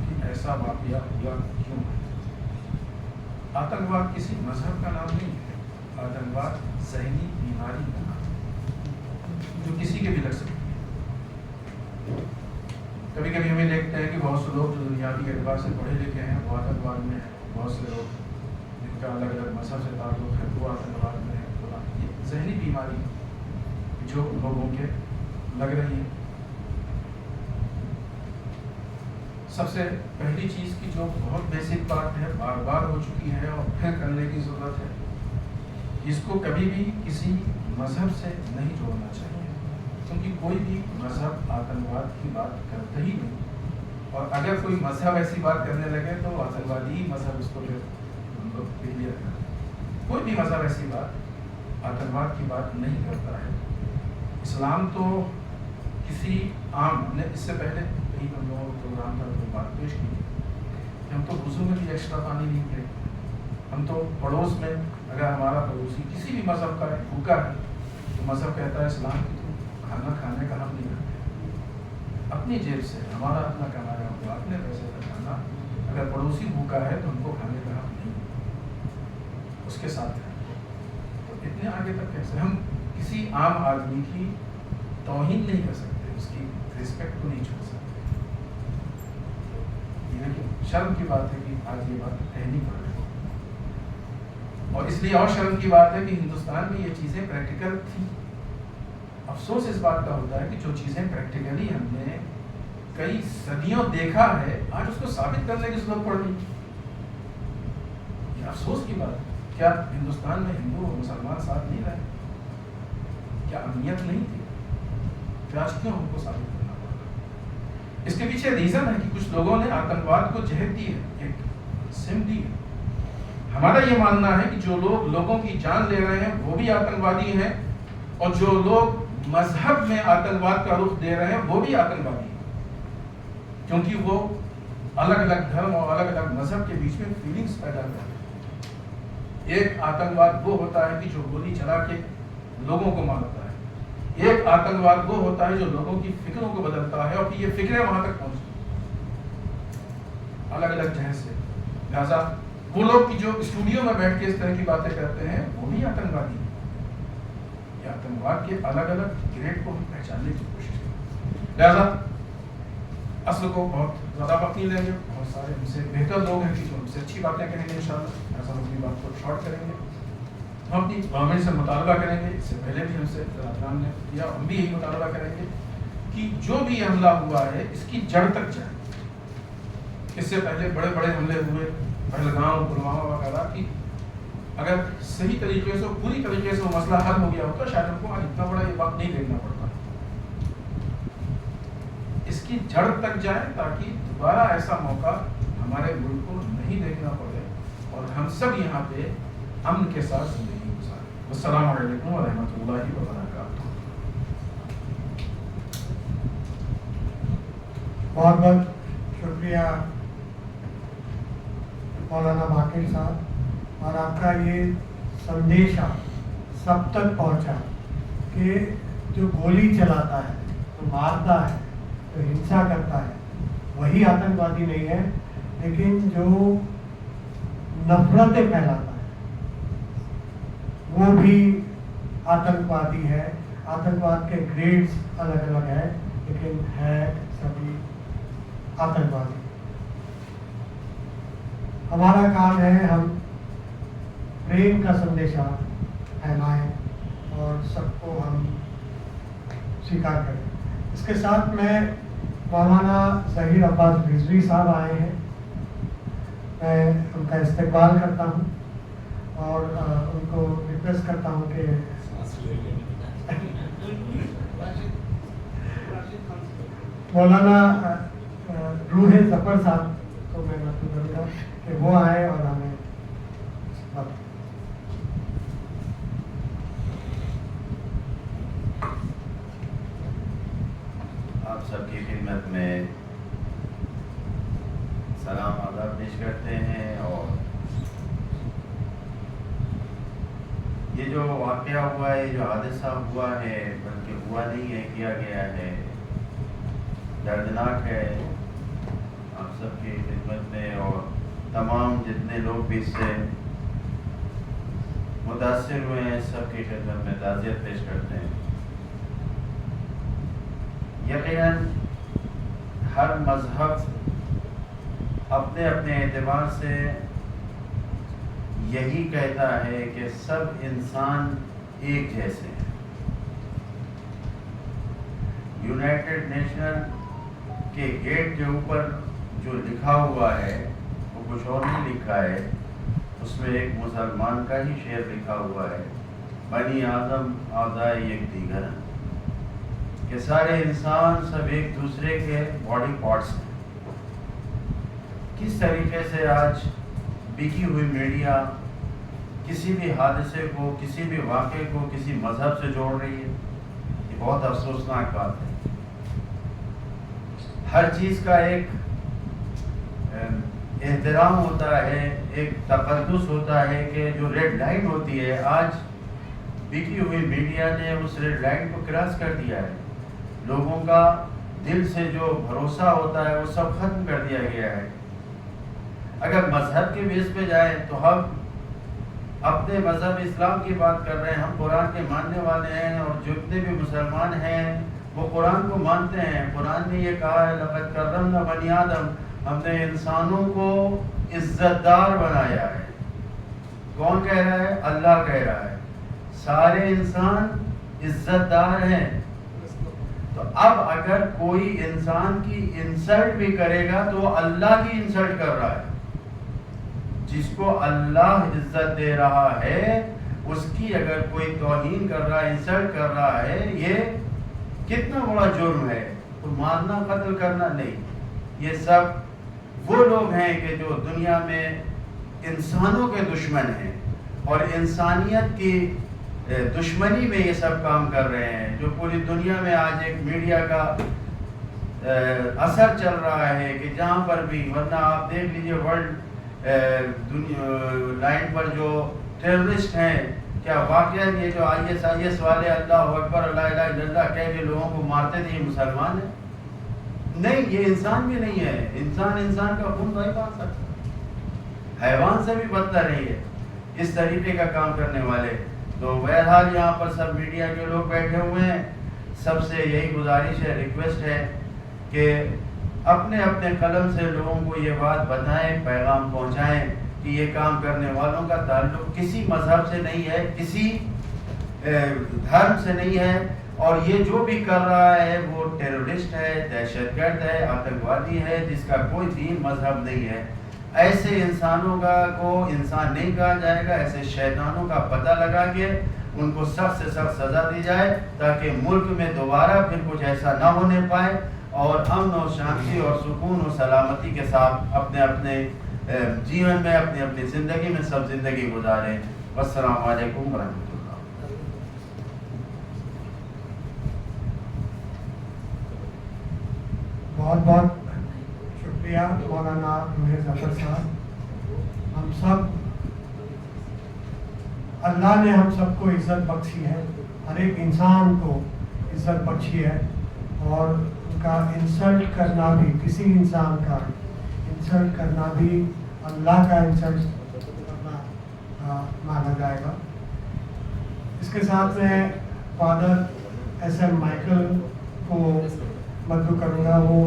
कि ऐसा वाक़या हुआ क्यों है। आतंकवाद किसी मजहब का नाम नहीं है, आतंकवाद ज़हनी बीमारी का नाम है, जो किसी के भी लग सकती है। कभी कभी हमें देखते हैं कि बहुत से लोग जो दुनियावी एतबार से पढ़े लिखे हैं वो आतंकवाद में हैं, बहुत से लोग जिनका अलग अलग मजहब से ताल्लुक़ है वो आतंकवाद में है। ये ज़हनी बीमारी जो लोगों के लग रही है। सबसे पहली चीज़ की जो बहुत बेसिक बात है, बार बार हो चुकी है और फिर करने की ज़रूरत है, इसको कभी भी किसी मज़हब से नहीं जोड़ना चाहिए, क्योंकि कोई भी मज़हब आतंकवाद की बात करते ही नहीं। और अगर कोई मज़हब ऐसी बात करने लगे तो आतंकवादी मज़हब उसको फिर हम लोग क्लियर करते हैं। कोई भी मज़हब ऐसी बात आतंकवाद की बात नहीं करता है। इस्लाम तो किसी आम, हमने इससे पहले कहीं हम लोगों को प्रोग्राम पर कोई बात पेश की थी कि हम तो वज़ू में भी एक्स्ट्रा पानी नहीं पिएंगे। हम तो पड़ोस में अगर हमारा पड़ोसी किसी भी मज़हब का भूखा है तो मज़हब कहता है इस्लाम की तो खाना खाने का हम नहीं करते, अपनी जेब से हमारा अपना कमाया हुआ अपने पैसे का खाना, अगर पड़ोसी भूखा है तो हमको खाने का हम नहीं, उसके साथ है। तो इतने आगे तक कैसे हम किसी आम आदमी की तौहीन नहीं कर सकते, उसकी रिस्पेक्ट को नहीं छोड़ सकते। लेकिन शर्म की बात है कि आज ये बात कहनी पड़ रही है, और इसलिए और शर्म की बात है कि हिंदुस्तान में ये चीज़ें प्रैक्टिकल थी। अफसोस इस बात का होता है कि जो चीज़ें प्रैक्टिकली हमने कई सदियों देखा है, आज उसको साबित करने की जरूरत पड़ रही है। ये अफसोस की बात है। क्या हिंदुस्तान में हिंदू और मुसलमान साथ नहीं रहे? क्या अहमियत नहीं थी? फिर आज क्यों हमको साबित करना पड़ रहा है? इसके पीछे रीज़न है कि कुछ लोगों ने आतंकवाद को जहर दी है, एक सिम दी है। हमारा ये मानना है कि जो लोग लोगों की जान ले रहे हैं वो भी आतंकवादी हैं, और जो लोग मजहब में आतंकवाद का रुख दे रहे हैं वो भी आतंकवादी हैं, क्योंकि वो अलग अलग धर्म और अलग अलग मजहब के बीच में फीलिंग्स पैदा कर रहे हैं। एक आतंकवाद वो होता है कि जो गोली चला के लोगों को मारता है, एक आतंकवाद वो होता है जो लोगों की फिक्रों को बदलता है और फिर ये फिक्रें वहां तक पहुंचती हैं अलग अलग जगह से। लिहाजा वो लोग की जो स्टूडियो में बैठ के इस तरह की बातें करते हैं वो भी आतंकवादी हैं। ये आतंकवाद के अलग अलग ग्रेड को हम पहचानने की कोशिश करें। लिहाजा असल को बहुत ज़्यादा वक्त नहीं लेंगे, बहुत सारे हमसे बेहतर लोग हैं कि जो हमसे अच्छी बातें करेंगे। इंशाल्लाह ऐसा हम अपनी बात को शॉर्ट करेंगे। हम अपनी गवर्नमेंट से मुतालबा करेंगे, इससे पहले भी हमसे राम ने किया, हम भी यही मुतालबा करेंगे कि जो भी हमला हुआ है इसकी जड़ तक जाए। इससे पहले बड़े बड़े हमले हुए, पहलगाम, पुलवामा वगैरह की, अगर सही तरीके से, पूरी तरीके से वो मसला हल हो गया होता शायद हमको आज इतना बड़ा ये बात नहीं देखना पड़ता। इसकी जड़ तक जाए ताकि दोबारा ऐसा मौका हमारे मुल्क को नहीं देखना पड़े और हम सब यहाँ पे अमन के साथ जिंदगी गुजारें। अस्सलामु अलैकुम व रहमतुल्लाहि व बरकातुहू। बहुत बहुत शुक्रिया मौलाना बाकिर साहब, और आपका ये संदेशा सब तक पहुंचा कि जो गोली चलाता है, जो मारता है, जो हिंसा करता है, वही आतंकवादी नहीं है, लेकिन जो नफरतें फैलाता है वो भी आतंकवादी है। आतंकवाद के ग्रेड्स अलग अलग है, लेकिन है सभी आतंकवादी। हमारा काम है हम प्रेम का संदेशा फैलाएं और सबको हम स्वीकार करें। इसके साथ में मौलाना ज़हीर अब्बास रिजवी साहब आए हैं, मैं उनका इस्तकबाल करता हूं और उनको रिक्वेस्ट करता हूं कि मौलाना रूह ज़फ़र साहब को मैं मदद करूँगा कि वो आए और हमें बताएं। आप सबकी खिदमत में सलाम आदाब पेश करते हैं। और ये जो वाक़या हुआ है, जो हादसा हुआ है, बल्कि हुआ नहीं है, किया गया है, दर्दनाक है। आप सबकी खिदमत में और तमाम जितने लोग भी इससे मुतासिर हुए हैं, सबकी खिदमत में ताज़ियत पेश करते हैं। यकीनन हर मज़हब अपने अपने एतबार से यही कहता है कि सब इंसान एक जैसे हैं। यूनाइटेड नेशन के गेट के ऊपर जो लिखा हुआ है वो कुछ और नहीं लिखा है, उसमें एक मुसलमान का ही शेर लिखा हुआ है, बनी आदम आज़ाए एक दीगर, कि सारे इंसान सब एक दूसरे के बॉडी पार्ट्स हैं। किस तरीके से आज बिकी हुई मीडिया किसी भी हादसे को, किसी भी वाक़े को किसी मज़हब से जोड़ रही है, ये बहुत अफसोसनाक बात है। हर चीज़ का एक एहतराम होता है, एक तक़द्दुस होता है कि जो रेड लाइन होती है, आज बिकी हुई मीडिया ने उस रेड लाइन को क्रॉस कर दिया है। लोगों का दिल से जो भरोसा होता है वो सब खत्म कर दिया गया है। अगर मजहब के बेस पे जाए तो हम अपने मजहब इस्लाम की बात कर रहे हैं, हम कुरान के मानने वाले हैं, और जितने भी मुसलमान हैं वो कुरान को मानते हैं। कुरान ने ये कहा है, लक़द कर्रमना बनी आदम, हमने इंसानों को इज्जतदार बनाया है। कौन कह रहा है? अल्लाह कह रहा है। सारे इंसान इज्जतदार हैं। तो अब अगर कोई इंसान की इंसल्ट भी करेगा तो अल्लाह की इंसल्ट कर रहा है। जिसको अल्लाह इज्जत दे रहा है उसकी अगर कोई तौहीन कर रहा है, इंसल्ट कर रहा है, ये कितना बड़ा जुर्म है। तो मारना, कत्ल करना नहीं, ये सब वो लोग हैं कि जो दुनिया में इंसानों के दुश्मन हैं और इंसानियत की दुश्मनी में ये सब काम कर रहे हैं। जो पूरी दुनिया में आज एक मीडिया का असर चल रहा है कि जहाँ पर भी, वरना आप देख लीजिए वर्ल्ड लाइन पर जो टेररिस्ट हैं, क्या वाकया ये जो ISIS वाले अल्लाह अकबर अल्लाह इलाहा इल्लल्लाह कह के लोगों को मारते थे, ये मुसलमान है? नहीं, ये इंसान भी नहीं है। इंसान का खून नहीं पा सकता, हैवान से भी बदतर नहीं है इस तरीके का काम करने वाले। तो बहरहाल यहाँ पर सब मीडिया के लोग बैठे हुए हैं, सबसे यही गुजारिश है, रिक्वेस्ट है कि अपने अपने कलम से लोगों को ये बात बताएं, पैगाम पहुँचाएं कि ये काम करने वालों का ताल्लुक किसी मजहब से नहीं है, किसी धर्म से नहीं है, और ये जो भी कर रहा है वो टेररिस्ट है, दहशतगर्द है, आतंकवादी है, जिसका कोई दीन मजहब नहीं है। ऐसे इंसानों को इंसान नहीं कहा जाएगा। ऐसे शैतानों का पता लगा के उनको सख्त से सख्त सज़ा दी जाए, ताकि मुल्क में दोबारा फिर कुछ ऐसा ना होने पाए और अमन और शांति और सुकून और सलामती के साथ अपने अपने जीवन में, अपनी अपनी ज़िंदगी में सब ज़िंदगी गुजारें। वस्सलामु अलैकुम वरहमतुल्लाह। बहुत बहुत शुक्रिया मौलाना रूहे ज़फ़र साहब। हम सब, अल्लाह ने हम सबको इज़्ज़त बख्शी है, हर एक इंसान को इज़्ज़त बख्शी है, और उनका इंसल्ट करना भी, किसी इंसान का इंसल्ट करना भी अल्लाह का इंसल्ट करना माना जाएगा। इसके साथ में फादर एस.एम. माइकल को मददू करूँगा। वो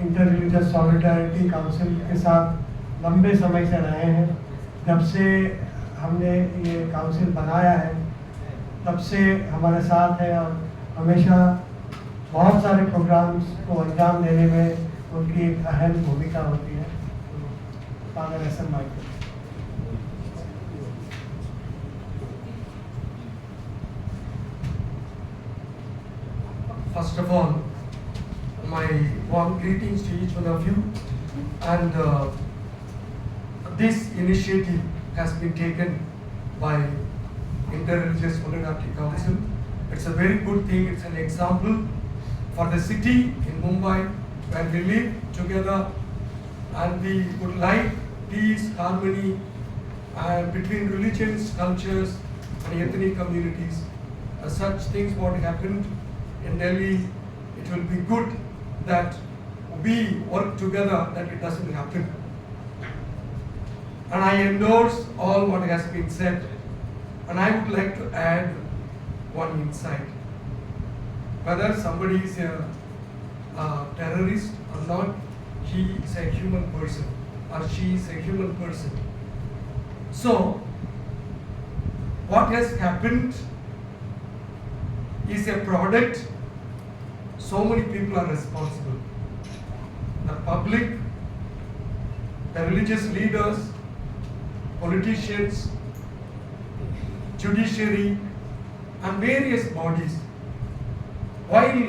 इंटर रिलीजियस सॉलिडारिटी काउंसिल के साथ लंबे समय से रहे हैं। जब से हमने ये काउंसिल बनाया है तब से हमारे साथ है, और हमेशा बहुत सारे प्रोग्राम्स को अंजाम देने में उनकी एक अहम भूमिका होती है। Father SM. Michael. First of all, my warm greetings to each one of you, and this initiative has been taken by Inter-Religious Solidarity Council. It's a very good thing. It's an example for the city in Mumbai where we live together, and we would like peace, harmony between religions, cultures, and ethnic communities. Such things what happened in Delhi, it will be good that we work together that it doesn't happen. And I endorse all what has been said, and I would like to add one insight. Whether somebody is a terrorist or not, he is a human person or she is a human person. So, what has happened is a product. So many people are responsible. The public, the religious leaders, politicians, judiciary, and various bodies. While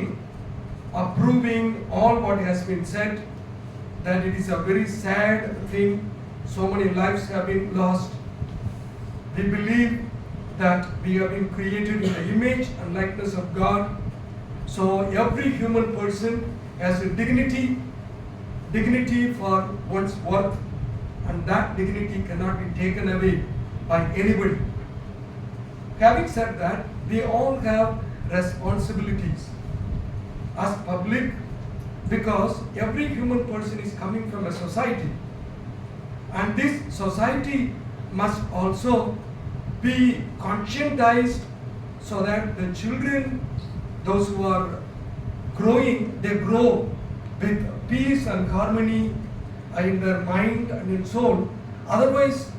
approving all what has been said, that it is a very sad thing, so many lives have been lost, we believe that we have been created in the image and likeness of God. So every human person has a dignity for one's worth, and that dignity cannot be taken away by anybody. Having said that, we all have responsibilities as public, because every human person is coming from a society, and this society must also be conscientized so that the children, those who are growing, they grow with peace and harmony in their mind and in soul. Otherwise,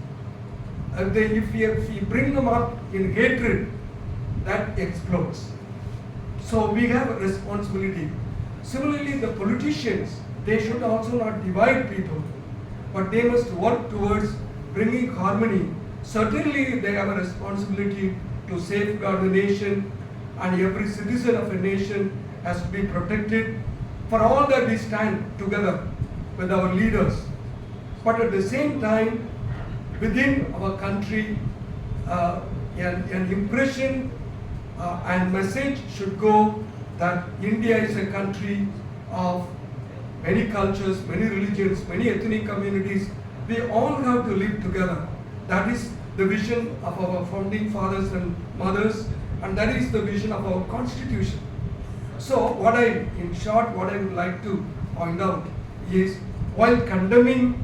if we bring them up in hatred, that explodes. So we have a responsibility. Similarly, the politicians, they should also not divide people, but they must work towards bringing harmony. Certainly, they have a responsibility to safeguard the nation, and every citizen of a nation has to be protected. For all that, we stand together with our leaders. But at the same time, within our country, an impression and message should go that India is a country of many cultures, many religions, many ethnic communities. We all have to live together. That is the vision of our founding fathers and mothers, and that is the vision of our constitution. So in short, what I would like to point out is, while condemning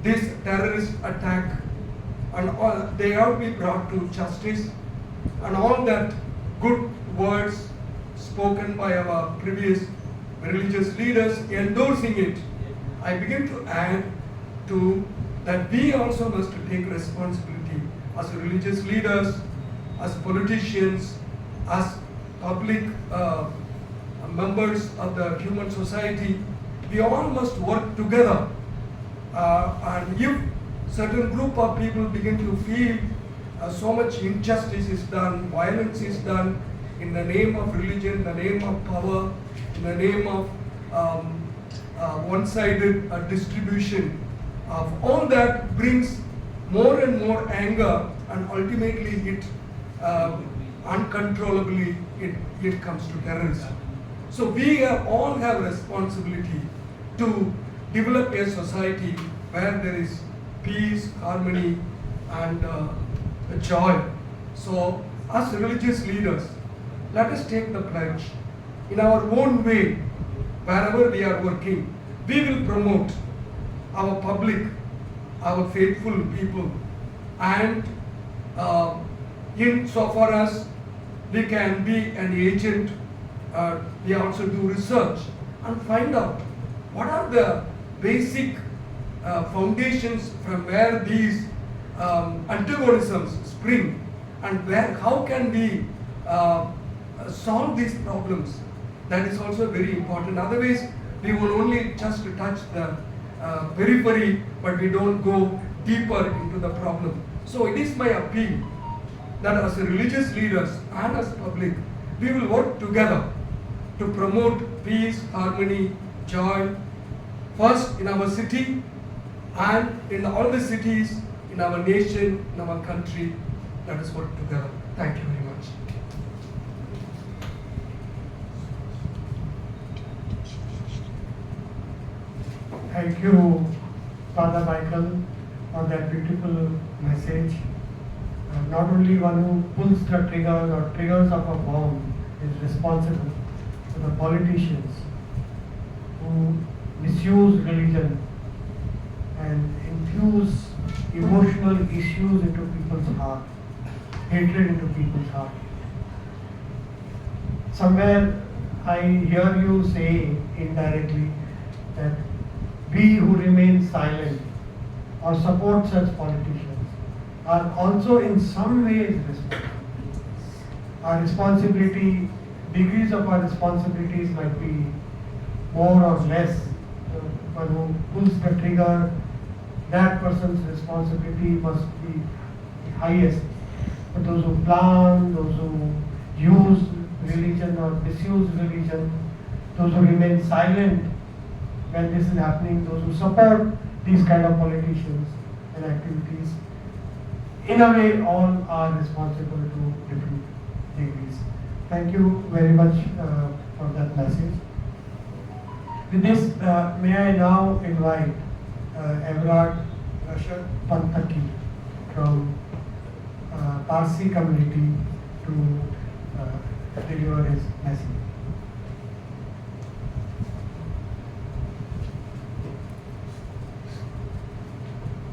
this terrorist attack, and all, they have to be brought to justice, and all that good words spoken by our previous religious leaders endorsing it, I begin to add to that we also must take responsibility as religious leaders, as politicians, as public members of the human society. We all must work together, and if certain group of people begin to feel so much injustice is done, violence is done in the name of religion, in the name of power, in the name of one-sided distribution of all that, brings more and more anger, and ultimately it uncontrollably it comes to terrorism. So we all have responsibility to develop a society where there is peace, harmony, and joy. So, as religious leaders, let us take the pledge in our own way, wherever we are working. We will promote our public, our faithful people, and in so far as we can be an agent, we also do research and find out what are the basic foundations from where these antagonisms spring, and how can we solve these problems. That is also very important. Otherwise, we will only just touch the periphery, but we don't go deeper into the problem. So it is my appeal that as religious leaders and as public, we will work together to promote peace, harmony, joy, first in our city and in all the cities, in our nation, in our country. Let us work together. Thank you very much. Thank you, Father Michael, for that beautiful message. Not only one who pulls the triggers or triggers of a bomb is responsible, but the politicians who misuse religion and infuse emotional issues into people's heart, hatred into people's heart. Somewhere I hear you say indirectly that we who remain silent or support such politicians are also in some ways responsible. Our responsibility, degrees of our responsibilities might be more or less. One who pulls the trigger, that person's responsibility must be the highest. But those who plan, those who use religion or misuse religion, those who remain silent when this is happening, those who support these kind of politicians and activities, in a way all are responsible to different degrees. Thank you very much for that message. With this, may I now invite Everard Rashad Pantaki from Parsi community to deliver his message.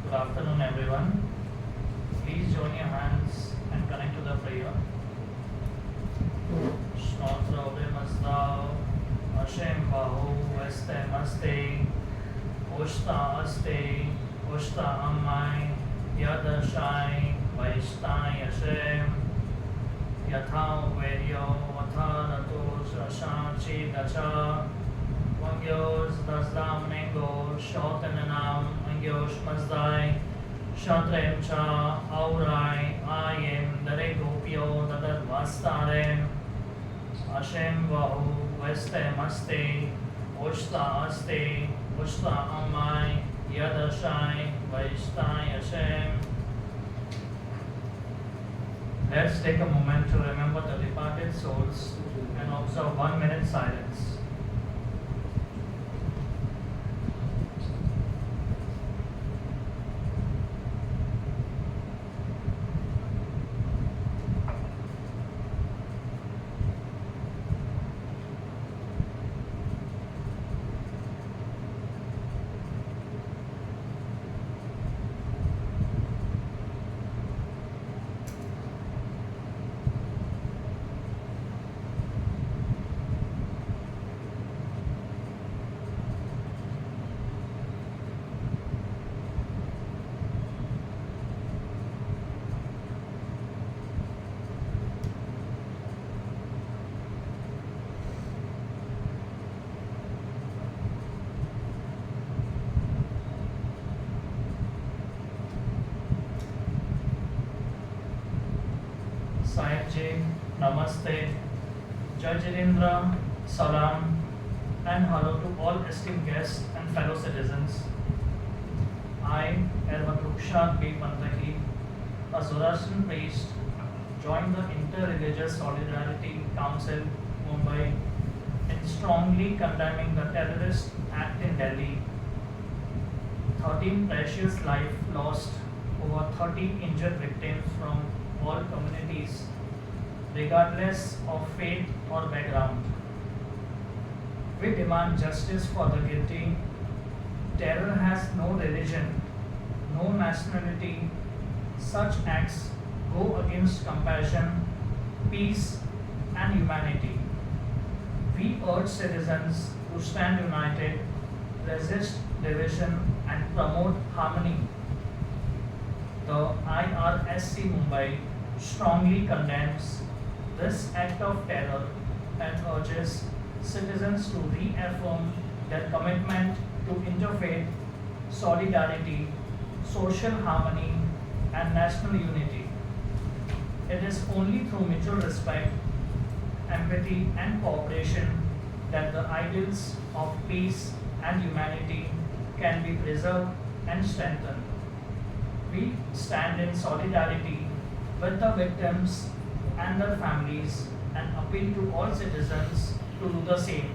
Good afternoon, everyone. Please join your hands and connect to the prayer. Shnotra Masdao, Hashem Bahu, Este Maste, Ushta Aste, Ushta Ammai, Yadashai, Vaishtai Hashem, Yatha Veryo, Vatha Rato, Shashachi Dacha, Wangyos Dazdam Nengo, Shotananam, Angyos Mazdai, Shatrem Cha, Aurai, Ayem, Dare Gopio, Dadad Vastarem, Hashem Vahu, Veste Maste, Ushta Aste, Ushta Ammai, Yadashai, Vaishtai Hashem. Let's take a moment to remember the departed souls and observe 1 minute silence. Sahib Ji, Namaste, Jai Jirendra, Salam, and hello to all esteemed guests and fellow citizens. I, Ervat Rukshad B. Pantaki, a Zoroastrian priest, joined the Interreligious Solidarity Council, Mumbai, in strongly condemning the terrorist act in Delhi Delhi, 13 precious lives lost, over 30 injured victims from all communities, regardless of faith or background. We demand justice for the guilty. Terror has no religion, no nationality. Such acts go against compassion, peace, and humanity. We urge citizens to stand united, resist division, and promote harmony. The IRSC Mumbai strongly condemns this act of terror and urges citizens to reaffirm their commitment to interfaith solidarity, social harmony, and national unity. It is only through mutual respect, empathy, and cooperation that the ideals of peace and humanity can be preserved and strengthened. We stand in solidarity with the victims and their families and appeal to all citizens to do the same.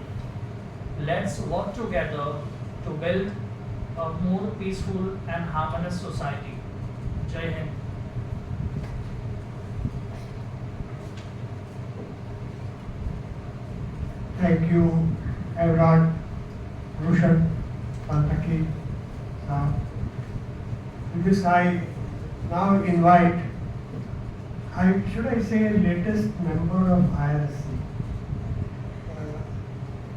Let's work together to build a more peaceful and harmonious society. Jai Hind. Thank you, Everard, Rushan, Pantaki. With this, I now invite, should I say, latest member of IRSC,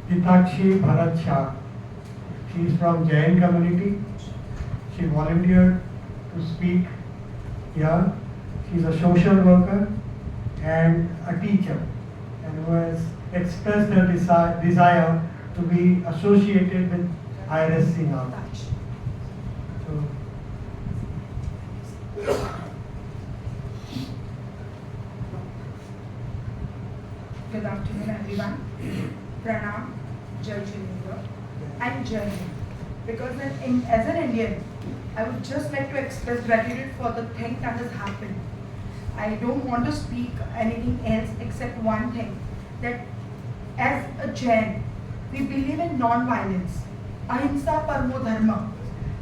Hitakshi Bharat Shah. She is from Jain community. She volunteered to speak here. She is a social worker and a teacher, and who has expressed her desire to be associated with IRSC now. So, good afternoon, everyone. Pranam, Jai Chinendra, and Jai Hind. Because as an Indian, I would just like to express gratitude for the thing that has happened. I don't want to speak anything else except one thing, that as a Jain, we believe in non-violence. Ahimsa Parmo Dharma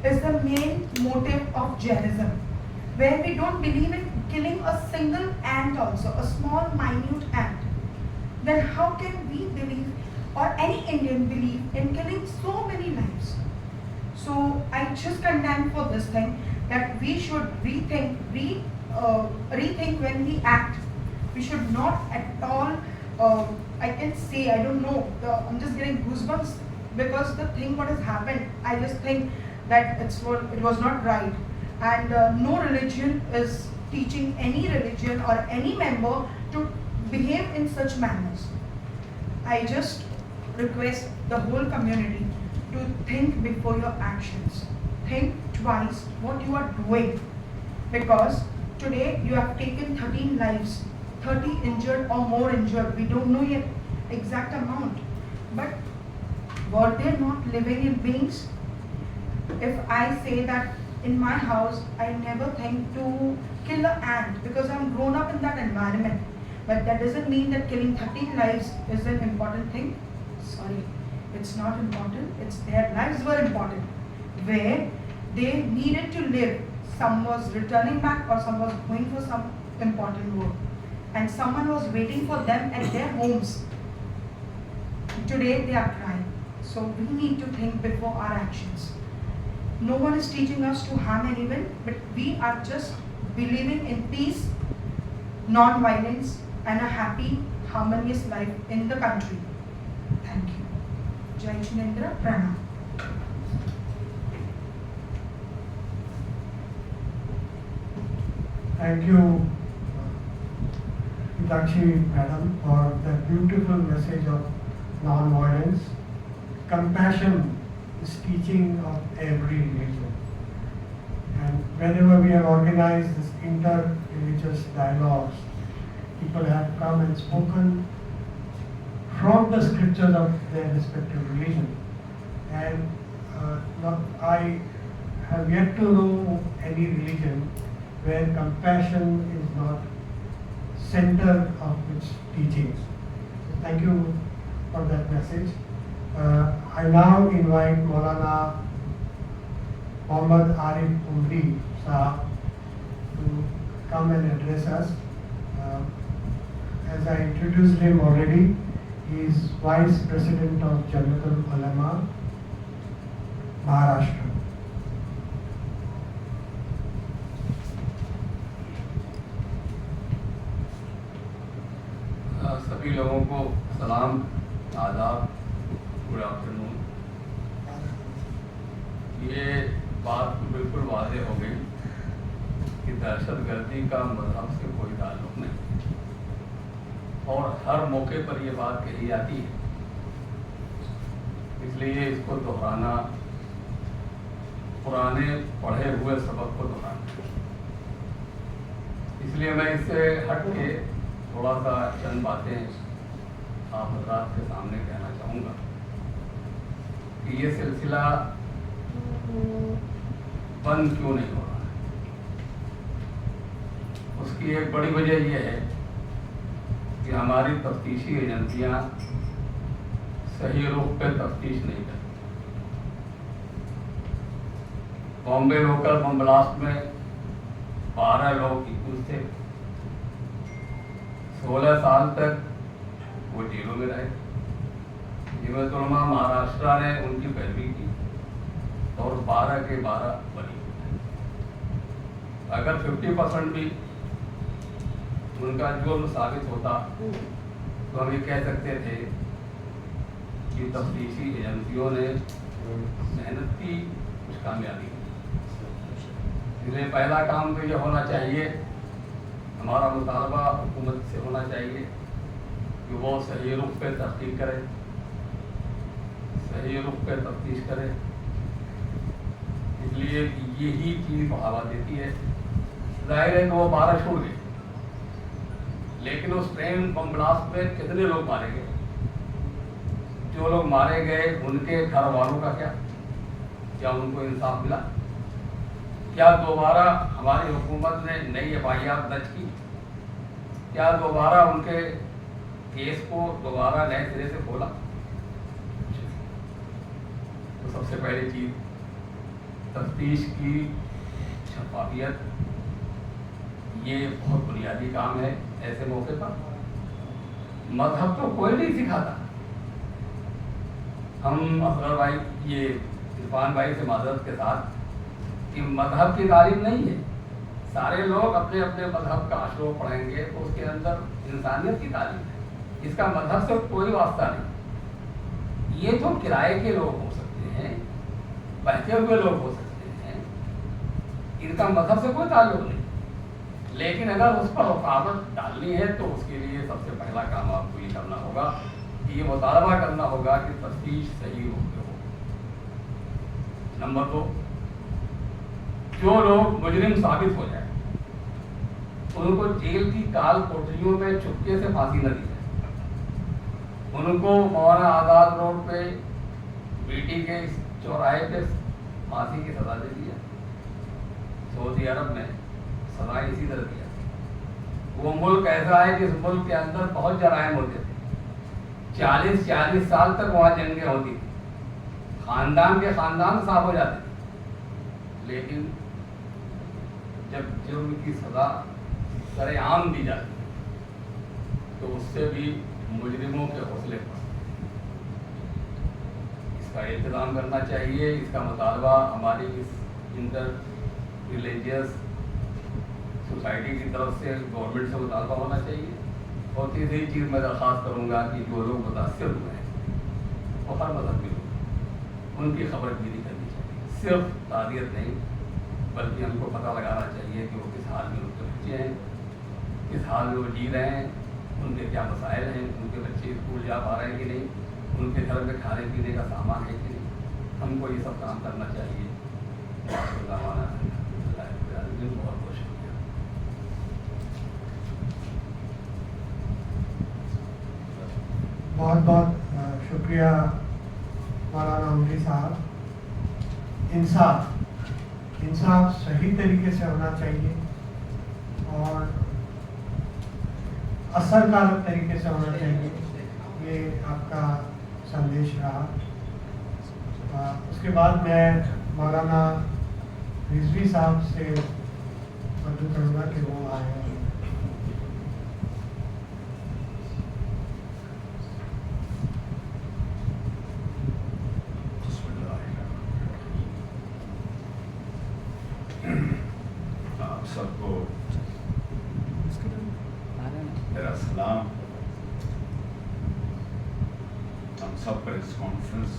is the main motive of Jainism, where we don't believe in killing a single ant also, a small minute ant. Then how can we believe, or any Indian believe, in killing so many lives? So I just contend for this thing, that we should rethink when we act. We should not at all, I can say, I don't know, I'm just getting goosebumps because the thing what has happened, I just think that it was not right. And no religion is teaching any religion or any member to behave in such manners. I just request the whole community to think before your actions. Think twice what you are doing, because today you have taken 13 lives, 30 injured or more injured. We don't know yet exact amount, but were they not living in beings? If I say that in my house I never think to kill an ant because I'm grown up in that environment, but that doesn't mean that killing 13 lives is an important thing. Sorry, it's not important. It's their lives were important, where they needed to live. Some was returning back, or some was going for some important work, and someone was waiting for them at their homes. Today they are crying. So we need to think before our actions. No one is teaching us to harm anyone, but we are just believing in peace, non-violence, and a happy, harmonious life in the country. Thank you. Jai Chinendra, Pranam. thank you, Hitakshi Madam, for the beautiful message of non-violence. Compassion is teaching of every religion. And whenever we have organized this inter-religious dialogues, people have come and spoken from the scriptures of their respective religion. And I have yet to know any religion where compassion is not center of its teachings. So thank you for that message. I now invite Maulana Muhammad Arif Umri Sahab to come and address us. As I introduced him already, he is Vice President of Jamiatul Ulama, Maharashtra. सभी लोगों को सलाम, आदाब, good afternoon. ये बात बिल्कुल वाज़ेह हो गई कि दहशतगर्दी का मज़हब से कोई ताल्लुक़ नहीं, और हर मौके पर ये बात कही जाती है, इसलिए इसको दोहराना, पुराने पढ़े हुए सबक को दोहराना। इसलिए मैं इससे हट के थोड़ा सा चंद बातें आप हज़रात के सामने कहना चाहूँगा कि ये सिलसिला बंद क्यों नहीं हो रहा है। उसकी एक बड़ी वजह यह है कि हमारी तफ्तीशी एजेंसियाँ सही रुख पे तफ्तीश नहीं करती। बॉम्बे लोकल बम ब्लास्ट में 12 लोग एक्यूज थे, 16 साल तक वो जेलों में रहे। जमीयत उलमा महाराष्ट्र ने उनकी पैरवी की और 12 के 12 बरी। अगर 50% भी उनका जुर्म साबित होता तो हम ये कह सकते थे कि तफ्तीशी एजेंसियों ने मेहनत की, कुछ कामयाबी। इसलिए पहला काम तो ये होना चाहिए, हमारा मुतालबा हुकूमत से होना चाहिए कि वो सही रुख पे तहकीक करे, सही रुख पे तफ्तीश करे। इसलिए यही चीज़ बढ़ावा देती है। जाहिर है कि वो 12 छूट गए, लेकिन उस ट्रेन बम ब्लास्ट में कितने लोग मारे गए? जो लोग मारे गए उनके घर वालों का क्या उनको इंसाफ मिला? क्या दोबारा हमारी हुकूमत ने नई एफआईआर दर्ज की? क्या दोबारा उनके केस को दोबारा नए सिरे से खोला? तो सबसे पहली चीज तफ्तीश की शफाफियत, ये बहुत बुनियादी काम है। ऐसे मौके पर मजहब तो कोई नहीं सिखाता। हम असगर भाई, ये इरफान भाई से माजरत के साथ, कि मजहब की तालीम नहीं है। सारे लोग अपने अपने मजहब का अशरों पढ़ेंगे तो उसके अंदर इंसानियत की तालीम है। इसका मजहब से कोई वास्ता नहीं। ये तो किराए के लोग हो सकते हैं, बहते हुए लोग हो सकते हैं, इनका मजहब से कोई ताल्लुक नहीं। लेकिन अगर उस पर रुकावट डालनी है तो उसके लिए सबसे पहला काम आपको ये करना होगा कि ये मुतालबा करना होगा कि तफ्तीश सही रूप में हो। नंबर 2, जो लोग मुजरिम साबित हो जाए उनको जेल की काल कोठरियों में चुपके से फांसी न दी जाए। उनको मौलाना आजाद रोड पे बीटी के चौराहे पे फांसी की सजा दे दी जाए। सऊदी अरब में सजा इसी तरह दिया। वो मुल्क ऐसा है जिस मुल्क के अंदर बहुत जराइम होते थे। 40-40 साल तक वहाँ जंगें होती थी, खानदान के खानदान साफ हो जाते थे। लेकिन जब जुर्म की सजा सरेआम दी जाती तो उससे भी मुजरिमों के हौसले पर इसका इंतज़ाम करना चाहिए। इसका मुतालबा हमारी इस इंटर रिलीजियस सोसाइटी की तरफ से गवर्नमेंट से मुतालबा होना चाहिए। और तीसरी चीज़ मैं दरख्वास्त करूँगा कि जो लोग मुतासर हुए हैं वो हर मजहब के लोग, उनकी खबरगिरी करनी चाहिए। सिर्फ ताज़ियत नहीं, बल्कि हमको पता लगाना चाहिए कि वो किस हाल में उनके बच्चे हैं, किस हाल में वो जी रहे हैं, उनके क्या मसाइल हैं, उनके बच्चे स्कूल जा पा रहे हैं कि नहीं, उनके घर में खाने पीने का सामान है कि नहीं। हमको ये सब काम करना चाहिए। बहुत बहुत शुक्रिया। बहुत बहुत शुक्रिया मौलाना उमरी साहब। इंसाफ सही तरीके से होना चाहिए और असरकारक तरीके से होना चाहिए, ये आपका संदेश रहा। उसके बाद मैं मौलाना रिजवी साहब से अर्ज करूँगा कि वो आए। आप सबको मेरा सलाम। हम सब प्रेस कॉन्फ्रेंस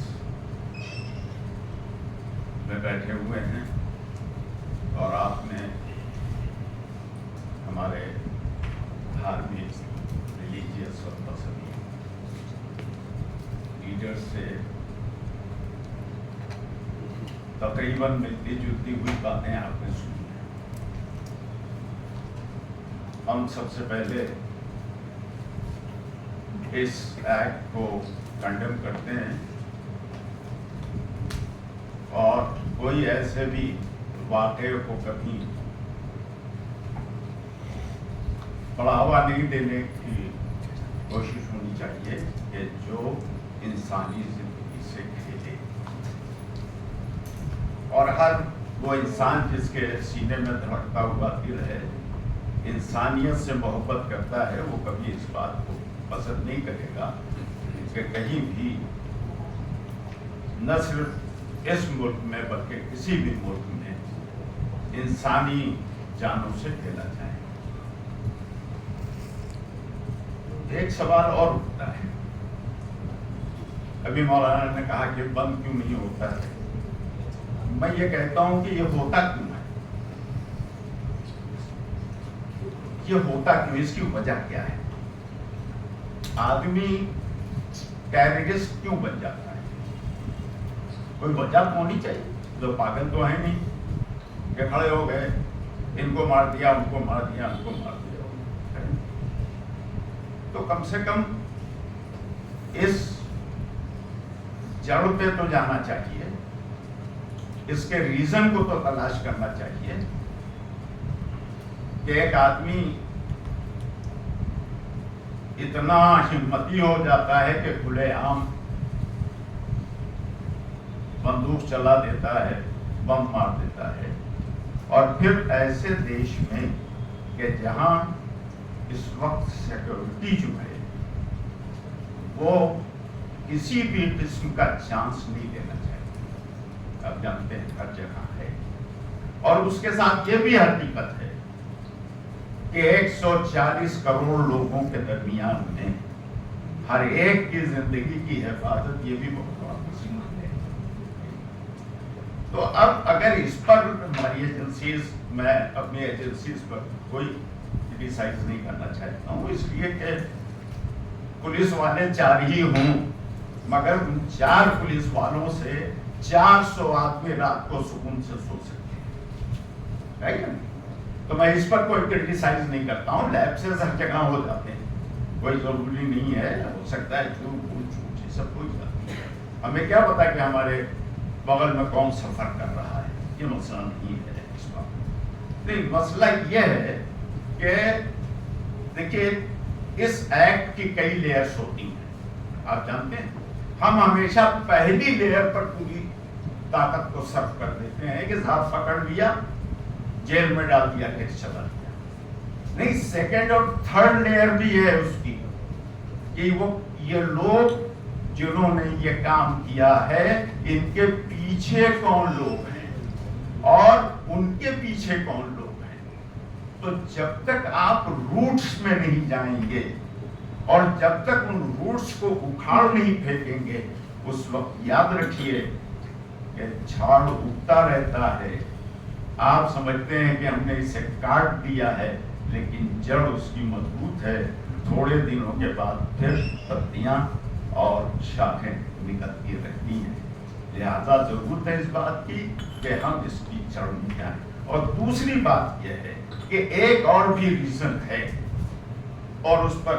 में बैठे हुए हैं और आपने हमारे धार्मिक रिलीजियस और मजहबी लीडर से तकरीबन मिलती जुलती हुई बातें आपने सुनी हैं। हम सबसे पहले इस एक्ट को कंडेम करते हैं और कोई ऐसे भी वाक़े को कभी बढ़ावा नहीं देने की कोशिश होनी चाहिए कि जो इंसानी जिंदगी से खेले, और हर वो इंसान जिसके सीने में धड़कता हुआ दिल है, इंसानियत से मोहब्बत करता है, वो कभी इस बात को पसंद नहीं करेगा कि कहीं भी न सिर्फ इस मुल्क में बल्कि किसी भी मुल्क में इंसानी जानों से खेला जाए। एक सवाल और उठता है, अभी मौलाना ने कहा कि बंद क्यों नहीं होता है। मैं ये कहता हूं कि ये होता क्यों है, ये होता क्यों, इसकी वजह क्या है। आदमी टेररिस्ट क्यों बन जाता है, कोई वजह तो होनी चाहिए। जो पागल तो है नहीं कि खड़े हो गए, इनको मार दिया, उनको मार दिया, उनको मार दिया। तो कम से कम इस जड़ पे तो जाना चाहिए, इसके रीजन को तो तलाश करना चाहिए कि एक आदमी इतना हिम्मती हो जाता है कि खुलेआम बंदूक चला देता है, बम मार देता है, और फिर ऐसे देश में कि जहां इस वक्त सिक्योरिटी जो है वो किसी भी किस्म का चांस नहीं देना चाहिए। आप जानते हैं हर जगह है, और उसके साथ ये भी हकीकत है कि 140 करोड़ लोगों के दरमियान में हर एक की जिंदगी की हिफाजत, ये भी बहुत बड़ा मसला है। तो अब अगर इस पर हमारी एजेंसीज, मैं अपनी एजेंसीज पर कोई क्रिटिसाइज नहीं करना चाहता हूँ, इसलिए कि पुलिस वाले 4 ही हों, मगर उन 4 पुलिस वालों से 400 आदमी रात को सुकून से सो सकते हैं, राइट ना। तो मैं इस पर कोई क्रिटिसाइज नहीं करता हूँ, लैप्सेस हर जगह हो जाते हैं, कोई जरूरी नहीं है, हो सकता है झूठ ये सब हो जाती है। हमें क्या पता कि हमारे बगल में कौन सफर कर रहा है, ये मसला नहीं है इस बात। नहीं, मसला ये है कि देखिए इस एक्ट की कई लेयर्स होती हैं, आप जानते हैं। हम हमेशा पहली लेयर पर पूरी ताकत को सर्व कर देते हैं कि साहब पकड़ लिया, जेल में डाल दिया, केस चला दिया। नहीं, सेकंड और थर्ड लेयर भी है उसकी कि वो ये लोग जिन्होंने ये काम किया है, इनके पीछे कौन लोग हैं और उनके पीछे कौन लोग हैं। तो जब तक आप रूट्स में नहीं जाएंगे और जब तक उन रूट्स को उखाड़ नहीं फेंकेंगे, उस वक्त याद रखिए कि झाड़ उगता रहता है। आप समझते हैं कि हमने इसे काट दिया है, लेकिन जड़ उसकी मजबूत है। थोड़े दिनों के बाद फिर पत्तियां और शाखें निकलती रहती हैं। लिहाजा जरूरत है इस बात की कि हम इसकी जड़ में जाएं। और दूसरी बात यह है कि एक और भी रीजन है, और उस पर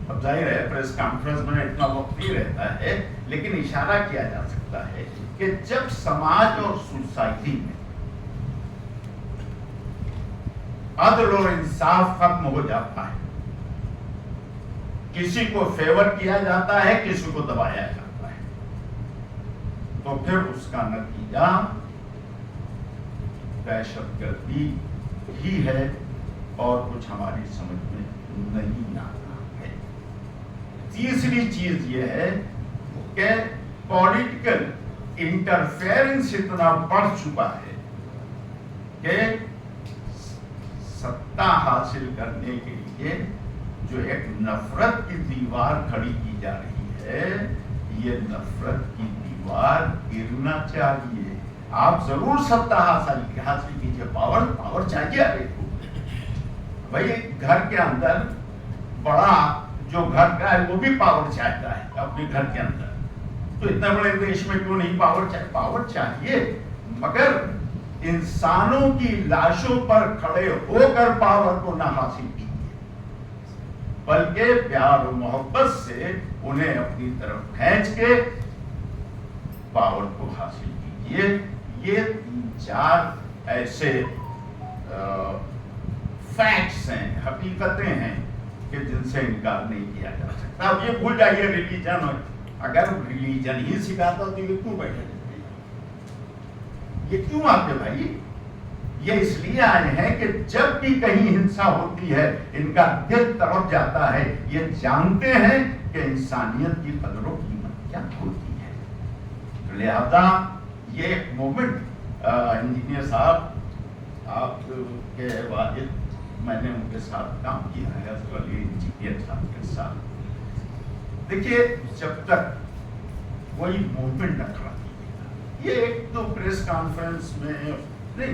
अब जाहिर है प्रेस कॉन्फ्रेंस में इतना वक्त नहीं रहता है, लेकिन इशारा किया जा सकता है कि जब समाज और सोसाइटी में अदल और इंसाफ खत्म हो जाता है, किसी को फेवर किया जाता है, किसी को दबाया जाता है, तो फिर उसका नतीजा दहशतगर्दी ही है और कुछ हमारी समझ में नहीं आता है। तीसरी चीज ये है कि पॉलिटिकल इंटरफेरेंस इतना बढ़ चुका है कि सत्ता हासिल करने के लिए जो एक नफरत की दीवार खड़ी की जा रही है, ये नफरत की दीवार गिरना चाहिए। आप जरूर सत्ता हासिल कीजिए, पावर चाहिए। आपको भाई घर के अंदर बड़ा जो घर का है वो भी पावर चाहता है अपने घर के अंदर, तो इतने बड़े देश में क्यों नहीं पावर चाहिए, मगर इंसानों की लाशों पर खड़े होकर पावर को ना हासिल कीजिए, बल्कि प्यार और मोहब्बत से उन्हें अपनी तरफ खींच के पावर को हासिल कीजिए। ये 3-4 ऐसे फैक्ट्स हैं, हकीकतें हैं कि जिनसे इनकार नहीं किया जा सकता। अब ये भूल जाइए रिलीजन, अगर रिलीजन ही सिखाता तो ये क्यों बैठे, ये क्यों आते भाई? ये इसलिए आए हैं कि जब भी कहीं हिंसा होती है इनका दिल तड़प जाता है। ये जानते हैं कि इंसानियत की कदर और कीमत क्या होती है। तो लिहाजा ये एक मोमेंट, इंजीनियर साहब आपके वालिद, मैंने उनके साथ काम किया है, असली इंजीनियर साहब के साथ। देखिए, जब तक कोई मूवमेंट न खड़ा ये एक तो प्रेस कॉन्फ्रेंस में नहीं,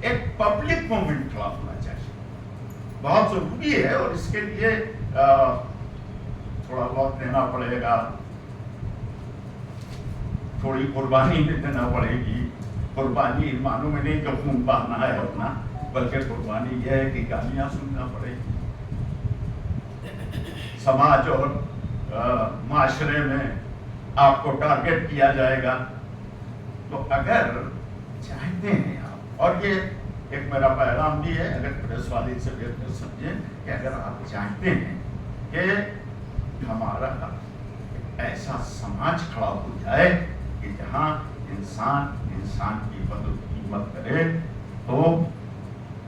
एक पब्लिक मूवमेंट खड़ा होना चाहिए, बहुत जरूरी है। और इसके लिए थोड़ा बहुत देना पड़ेगा, थोड़ी कुर्बानी भी देना पड़ेगी। कुर्बानी इन मानों में नहीं कि खून बहाना है अपना, बल्कि कुर्बानी यह है कि गालियां सुनना पड़ेगी। समाज और माशरे में आपको टारगेट किया जाएगा। तो अगर चाहते हैं आप, और ये एक मेरा पैगाम भी है, अगर प्रेस वाले से बेहतर समझे कि अगर आप चाहते हैं कि हमारा ऐसा समाज खड़ा हो जाए कि जहां इंसान की कदर कीमत करे, तो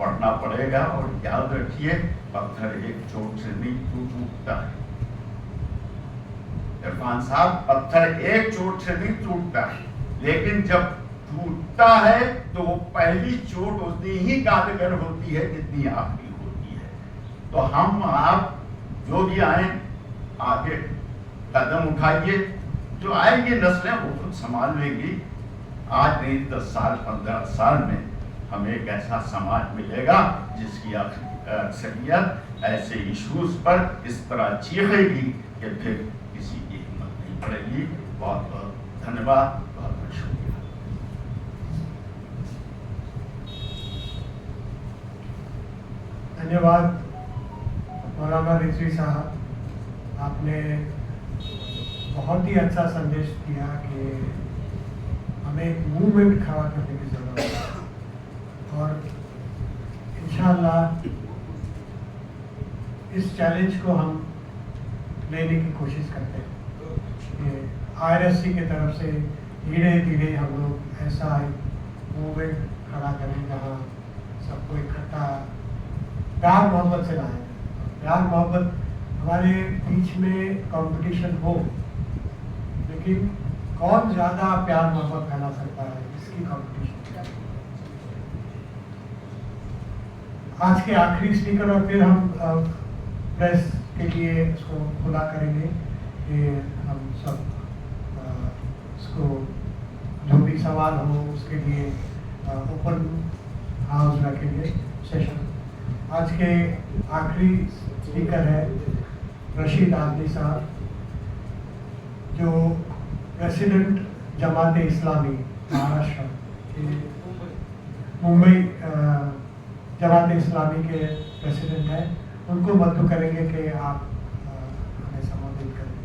पढ़ना पड़ेगा। और याद रखिए, पत्थर एक चोट से नहीं टूटता है। इरफान साहब, पत्थर एक चोट से नहीं टूटता है, लेकिन जब टूटता है तो वो पहली चोट उतनी ही कारगर होती है जितनी आखिरी होती है। तो हम आप जो भी आए, आगे कदम उठाइए। जो आएंगे नस्लें वो खुद संभाल लेंगी। आज नहीं 10 साल 15 साल में हमें एक ऐसा समाज मिलेगा जिसकी अक्सरियत ऐसे इश्यूज पर इस तरह चीखेगी कि फिर किसी की हिम्मत नहीं पड़ेगी। बहुत बहुत धन्यवाद, बहुत बहुत शुक्रिया। धन्यवाद मौलाना रिजवी साहब, आपने बहुत ही अच्छा संदेश दिया कि हमें एक मूवमेंट खड़ा करने की जरूरत है। और इंशाअल्लाह इस चैलेंज को हम लेने की कोशिश करते हैं। IRSC की तरफ से धीरे धीरे हम लोग ऐसा एक मूवमेंट खड़ा करें जहाँ सबको इकट्ठा प्यार मोहब्बत से लाएं। प्यार मोहब्बत, हमारे बीच में कंपटीशन हो, लेकिन कौन ज़्यादा प्यार मोहब्बत फैला सकता है, इसकी कंपटीशन। आज के आखिरी स्पीकर, और फिर हम प्रेस के लिए इसको खुला करेंगे कि हम सब इसको जो भी सवाल हो उसके लिए ओपन हाउस रखेंगे सेशन। आज के आखिरी स्पीकर है रशीद आदमी साहब, जो प्रेसिडेंट जमात इस्लामी महाराष्ट्र के, मुंबई जमात इस्लामी के प्रेसिडेंट हैं। उनको मदद करेंगे कि आप हमें संबोधित करें।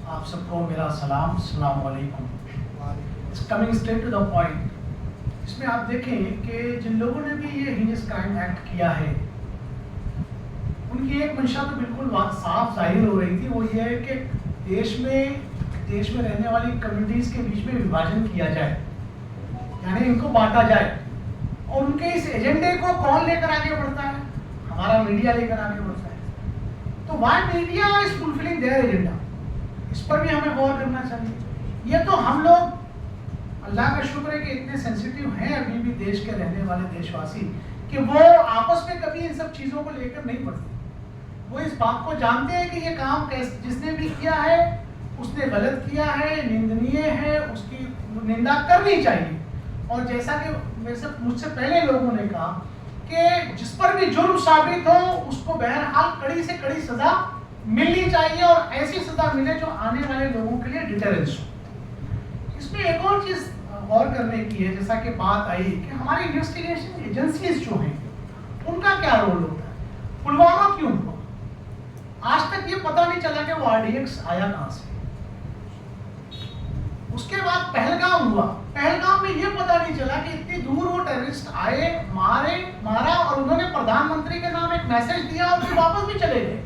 आप सबको मेरा सलाम, अस्सलाम वालेकुम। Coming straight to the point, इसमें आप देखें कि जिन लोगों ने भी ये हीनियस क्राइम एक्ट किया है, उनकी एक मंशा तो बिल्कुल साफ जाहिर हो रही थी। वो ये है कि देश में देश में रहने वाली कम्युनिटीज के बीच में विभाजन किया जाए, यानी इनको बांटा जाए। और उनके इस एजेंडे को कौन लेकर आगे बढ़ता है? हमारा मीडिया लेकर आगे बढ़ता है। तो why media is fulfilling their agenda, इस पर भी हमें गौर करना चाहिए। ये तो हम लोग, अल्लाह का शुक्र है कि इतने सेंसिटिव हैं अभी भी देश के रहने वाले देशवासी कि वो आपस में कभी इन सब चीज़ों को लेकर नहीं पड़ते। वो इस बात को जानते हैं कि ये काम जिसने भी किया है उसने गलत किया है, निंदनीय है, उसकी निंदा करनी चाहिए। और जैसा कि मुझसे पहले लोगों ने कहा कि जिस पर भी जुर्म साबित हो उसको बहरहाल कड़ी से कड़ी सजा मिलनी चाहिए, और ऐसी सजा मिले जो आने वाले लोगों के लिए डिटरेंस हो। इसमें एक और चीज गौर करने की है, जैसा कि बात आई कि हमारी इन्वेस्टिगेशन एजेंसीज जो हैं उनका क्या रोल होता है। पुलवामा क्यों हुआ, आज तक ये पता नहीं चला कि वो आरडीएक्स आया कहां से। उसके बाद पहलगाम हुआ, पहलगाम में ये पता नहीं चला कि इतनी दूर वो टेररिस्ट आए, मारा और उन्होंने प्रधानमंत्री के नाम एक मैसेज दिया और फिर वापस भी चले गए।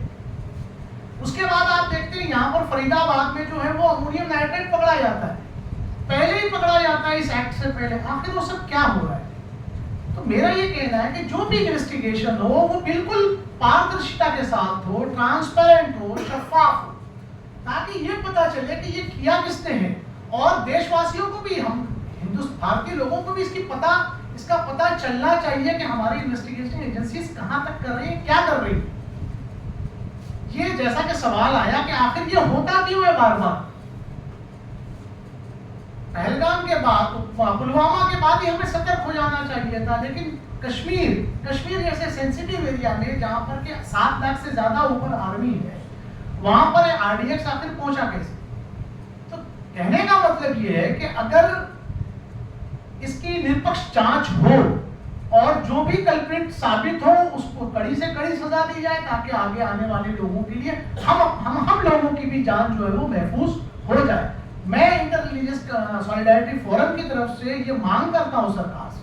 उसके बाद आप देखते हैं यहाँ पर फरीदाबाद में जो है वो अमोनियम नाइट्रेट पकड़ा जाता है, पहले ही पकड़ा जाता है इस एक्ट से पहले। आखिर वो सब क्या हो रहा है? तो मेरा ये कहना है कि जो भी इन्वेस्टिगेशन हो वो बिल्कुल पारदर्शिता के साथ हो, ट्रांसपेरेंट हो, शफाफ हो, ताकि ये पता चले कि ये किया किसने है। और देशवासियों को भी, हम भारतीय लोगों को भी इसका पता चलना चाहिए कि हमारी इन्वेस्टिगेशन एजेंसीज कहां तक कर रही है, क्या कर रही है। ये जैसा कि सवाल आया कि आखिर ये होता क्यों है बार बार। पहलगाम के बाद, पुलवामा के बाद ही हमें सतर्क हो जाना चाहिए था, लेकिन कश्मीर जैसे सेंसिटिव एरिया में जहां पर के 7 लाख से ज्यादा ऊपर आर्मी है, वहां पर आरडीएक्स आखिर पहुंचा कैसे? तो कहने का मतलब ये है कि अगर इसकी निष्पक्ष जांच हो और जो भी कल्प्रिट साबित हो उसको कड़ी से कड़ी सजा दी जाए, ताकि आगे आने वाले लोगों के लिए हम लोगों की भी जान जो है वो महफूज हो जाए। मैं इंटर रिलीजियस सॉलिडारिटी फोरम की तरफ से ये मांग करता हूँ सरकार से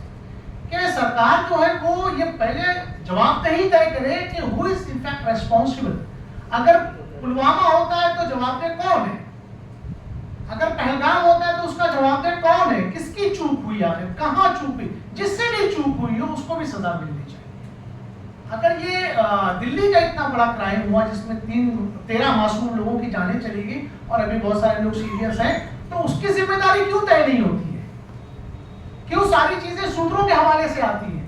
कि सरकार जो है वो ये पहले जवाबदेही तय करे कि who is in fact responsible. अगर पुलवामा होता है तो जवाबदेह कौन है, अगर पहलगाम होता है तो उसका जवाबदेह कौन है, किसकी चूक हुई, आखिर कहाँ चूक हुई। जिससे भी चूक हुई हो उसको भी सजा मिलनी चाहिए। अगर ये दिल्ली का इतना बड़ा क्राइम हुआ जिसमें 13 मासूम लोगों की जानें चली गई और अभी बहुत सारे लोग सीरियस हैं, तो उसकी जिम्मेदारी क्यों तय नहीं होती है, क्यों सारी चीजें सूत्रों के हवाले से आती हैं।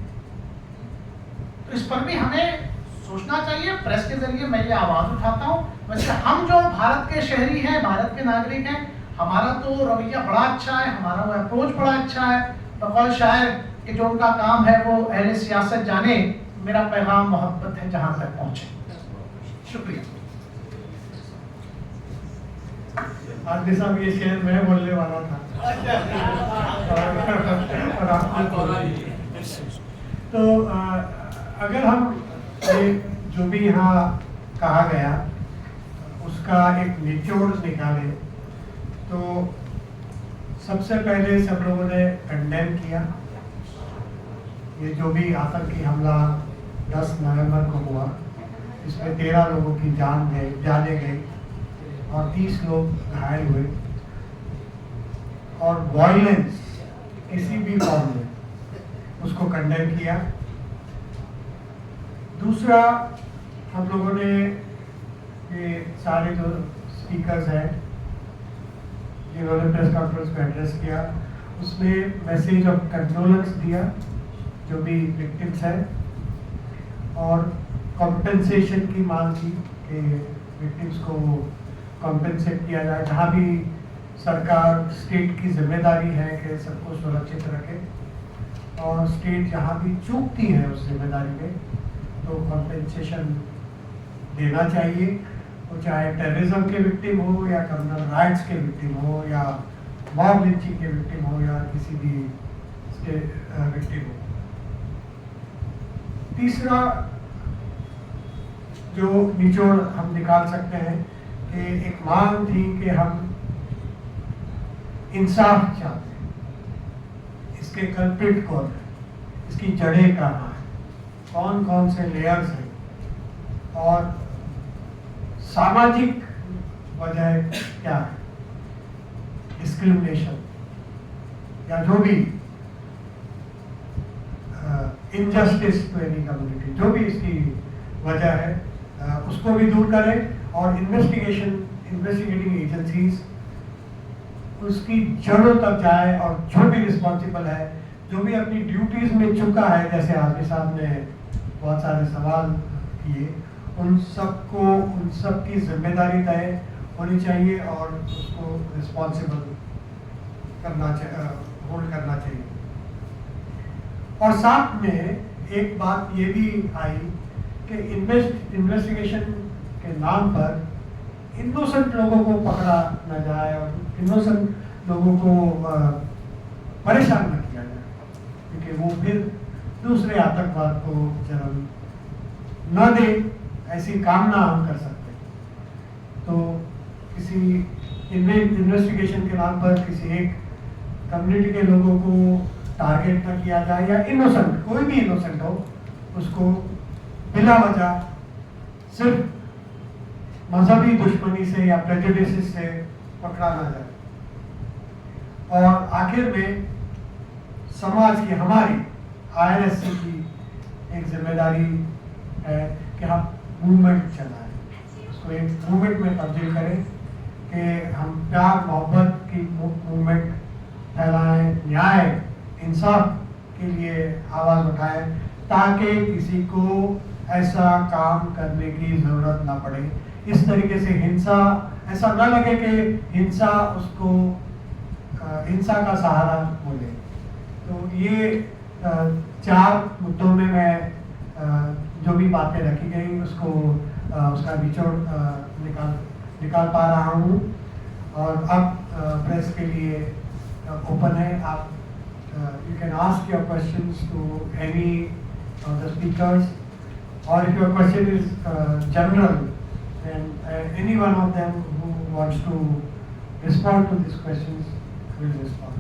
तो इस पर भी हमें सोचना चाहिए। प्रेस के जरिए मैं ये आवाज उठाता हूँ। वैसे हम जो भारत के शहरी हैं, भारत के नागरिक हैं, हमारा तो रवैया बड़ा अच्छा है, हमारा वो अप्रोच बड़ा अच्छा है। बकौल शायर कि जो उनका काम है वो अहले सियासत जाने, मेरा पैगाम मोहब्बत है जहां तक पहुंचे। शुक्रिया। आदमी साहब ये शेर मैं बोलने वाला था और आपने तो अगर हम जो भी यहाँ कहा गया उसका एक निचोड़ निकाले तो सबसे पहले सब लोगों ने कंडेम किया ये जो भी आतंकी हमला 10 नवंबर को हुआ, इसमें 13 लोगों की जाने गई और 30 लोग घायल हुए। और वायलेंस किसी भी फॉर्म में उसको कंडेम किया। दूसरा, हम लोगों ने ये सारे जो स्पीकर्स हैं जिन्होंने प्रेस कॉन्फ्रेंस को एड्रेस किया उसमें मैसेज ऑफ कंडोलेंस दिया जो भी विक्टिम्स हैं, और कॉम्पेंसेशन की मांग की कि विक्टिम्स को कॉम्पेंसेट किया जाए। जहाँ भी सरकार, स्टेट की जिम्मेदारी है कि सबको सुरक्षित रखे, और स्टेट जहाँ भी चूकती है उस जिम्मेदारी में तो कॉम्पेंसेशन देना चाहिए। वो चाहे टेररिज्म के विक्टिम हो या कम्युनल राइट्स के विक्टिम हो या मॉब लिंचिंग के विक्टिम हो या किसी भी विक्टिम हो। तीसरा जो निचोड़ हम निकाल सकते हैं कि एक मांग थी कि हम इंसाफ चाहते हैं, इसके कल्प्रिट कौन है, इसकी जड़ें कहाँ हैं, कौन कौन से लेयर्स हैं और सामाजिक वजह क्या है। डिस्क्रिमिनेशन या जो भी इनजस्टिस टू एनी कम्युनिटी, जो भी इसकी वजह है, उसको भी दूर करें और इन्वेस्टिगेटिंग एजेंसीज उसकी जड़ों तक जाए और जो भी रिस्पॉन्सिबल है, जो भी अपनी ड्यूटीज में चुका है, जैसे आजमी साहब ने बहुत सारे सवाल किए, उन सब की जिम्मेदारी तय होनी चाहिए और उसको रिस्पॉन्सिबल होल्ड करना चाहिए। और साथ में एक बात ये भी आई कि इन्वेस्टिगेशन के नाम पर इनोसेंट लोगों को पकड़ा न जाए और इनोसेंट लोगों को परेशान न किया जाए, क्योंकि वो फिर दूसरे आतंकवाद को जन्म न दे, ऐसी कामना हम कर सकते हैं। तो किसी इन्वेस्टिगेशन के नाम पर किसी एक कम्युनिटी के लोगों को टारगेट न किया जाए, या इनोसेंट, कोई भी इनोसेंट हो, उसको बिना वजह सिर्फ मजहबी दुश्मनी से या प्रेजुडिस से पकड़ा ना जाए। और आखिर में समाज की, हमारी IRSC की एक जिम्मेदारी है कि हम मूवमेंट चलाएं, उसको एक मूवमेंट में तब्दील करें कि हम प्यार मोहब्बत की मूवमेंट फैलाएं, न्याय इंसाफ के लिए आवाज़ उठाएं, ताकि किसी को ऐसा काम करने की ज़रूरत ना पड़े। इस तरीके से हिंसा, ऐसा ना लगे कि हिंसा उसको हिंसा का सहारा बोले। तो ये 4 मुद्दों में मैं जो भी बातें रखी गई उसको उसका निचोड़ निकाल पा रहा हूँ। और अब प्रेस के लिए ओपन है, आप you can ask your questions to any of the speakers, or if your question is general, then any one of them who wants to respond to these questions will respond.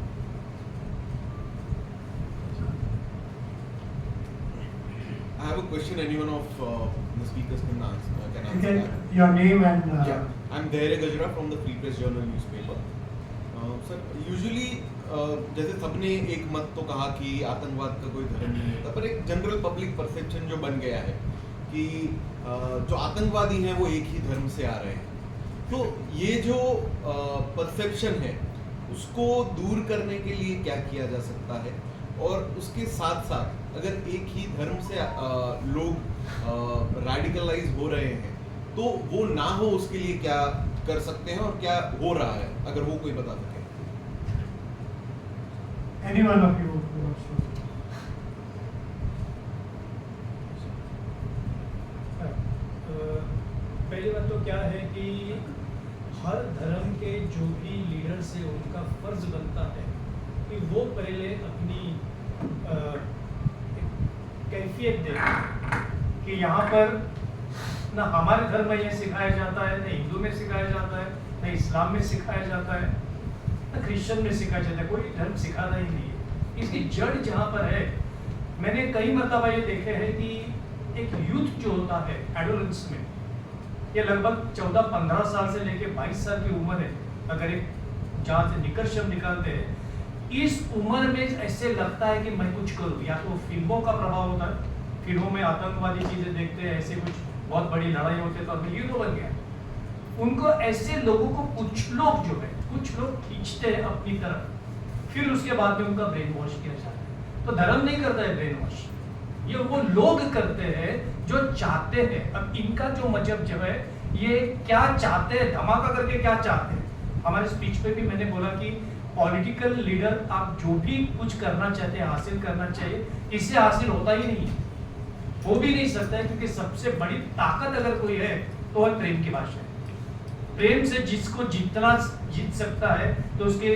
I have a question. Anyone of the speakers can answer. That. Your name and. Yeah, I'm Dhairya Gajra from the Free Press Journal newspaper. Sir, usually जैसे सबने एक मत तो कहा कि आतंकवाद का कोई धर्म नहीं होता, पर एक जनरल पब्लिक परसेप्शन जो बन गया है कि जो आतंकवादी हैं वो एक ही धर्म से आ रहे हैं। तो ये जो परसेप्शन है उसको दूर करने के लिए क्या किया जा सकता है, और उसके साथ साथ अगर एक ही धर्म से लोग रेडिकलाइज हो रहे हैं तो वो ना हो, उसके लिए क्या कर सकते हैं और क्या हो रहा है, अगर वो कोई बता सके। Any one of you who wants to. पहली बात तो क्या है कि हर धर्म के जो भी लीडर्स है उनका फर्ज बनता है कि वो पहले अपनी कैफियत दें कि यहाँ पर ना हमारे धर्म में ये सिखाया जाता है, ना हिंदू में सिखाया जाता है, ना इस्लाम में सिखाया जाता है, ना क्रिश्चियन में सिखाया जाता है, कोई धर्म सिखाना ही नहीं है। इसकी जड़ जहाँ पर है, मैंने कई मरतबा ये देखे हैं कि एक यूथ जो होता है एडोलेंस में, ये लगभग 14-15 साल से लेके 22 साल की उम्र है, अगर एक जहाँ से निकर्ष हम निकालते हैं, इस उम्र में ऐसे लगता है कि मैं कुछ करूँ। या तो फिल्मों का प्रभाव होता है, फिल्मों में आतंकवादी चीजें देखते हैं, ऐसे कुछ बहुत बड़ी लड़ाई होती है तो अभी हीरो बन गया। उनको ऐसे लोगों को कुछ लोग जो है, कुछ लोग खींचते हैं अपनी तरफ, फिर उसके बाद में उनका ब्रेन वॉश किया जाता है। तो धर्म नहीं करता है ब्रेन वॉश, ये वो लोग करते हैं जो चाहते हैं। अब इनका जो मजहब जो है ये क्या चाहते हैं, धमाका करके क्या चाहते हैं। हमारे स्पीच पे भी मैंने बोला कि पॉलिटिकल लीडर आप जो भी कुछ करना चाहते हैं, हासिल करना चाहिए, इससे हासिल होता ही नहीं, हो भी नहीं सकता है, क्योंकि सबसे बड़ी ताकत अगर कोई है तो वह प्रेम की भाषा है। प्रेम से जिसको जितना जीत सकता है तो उसके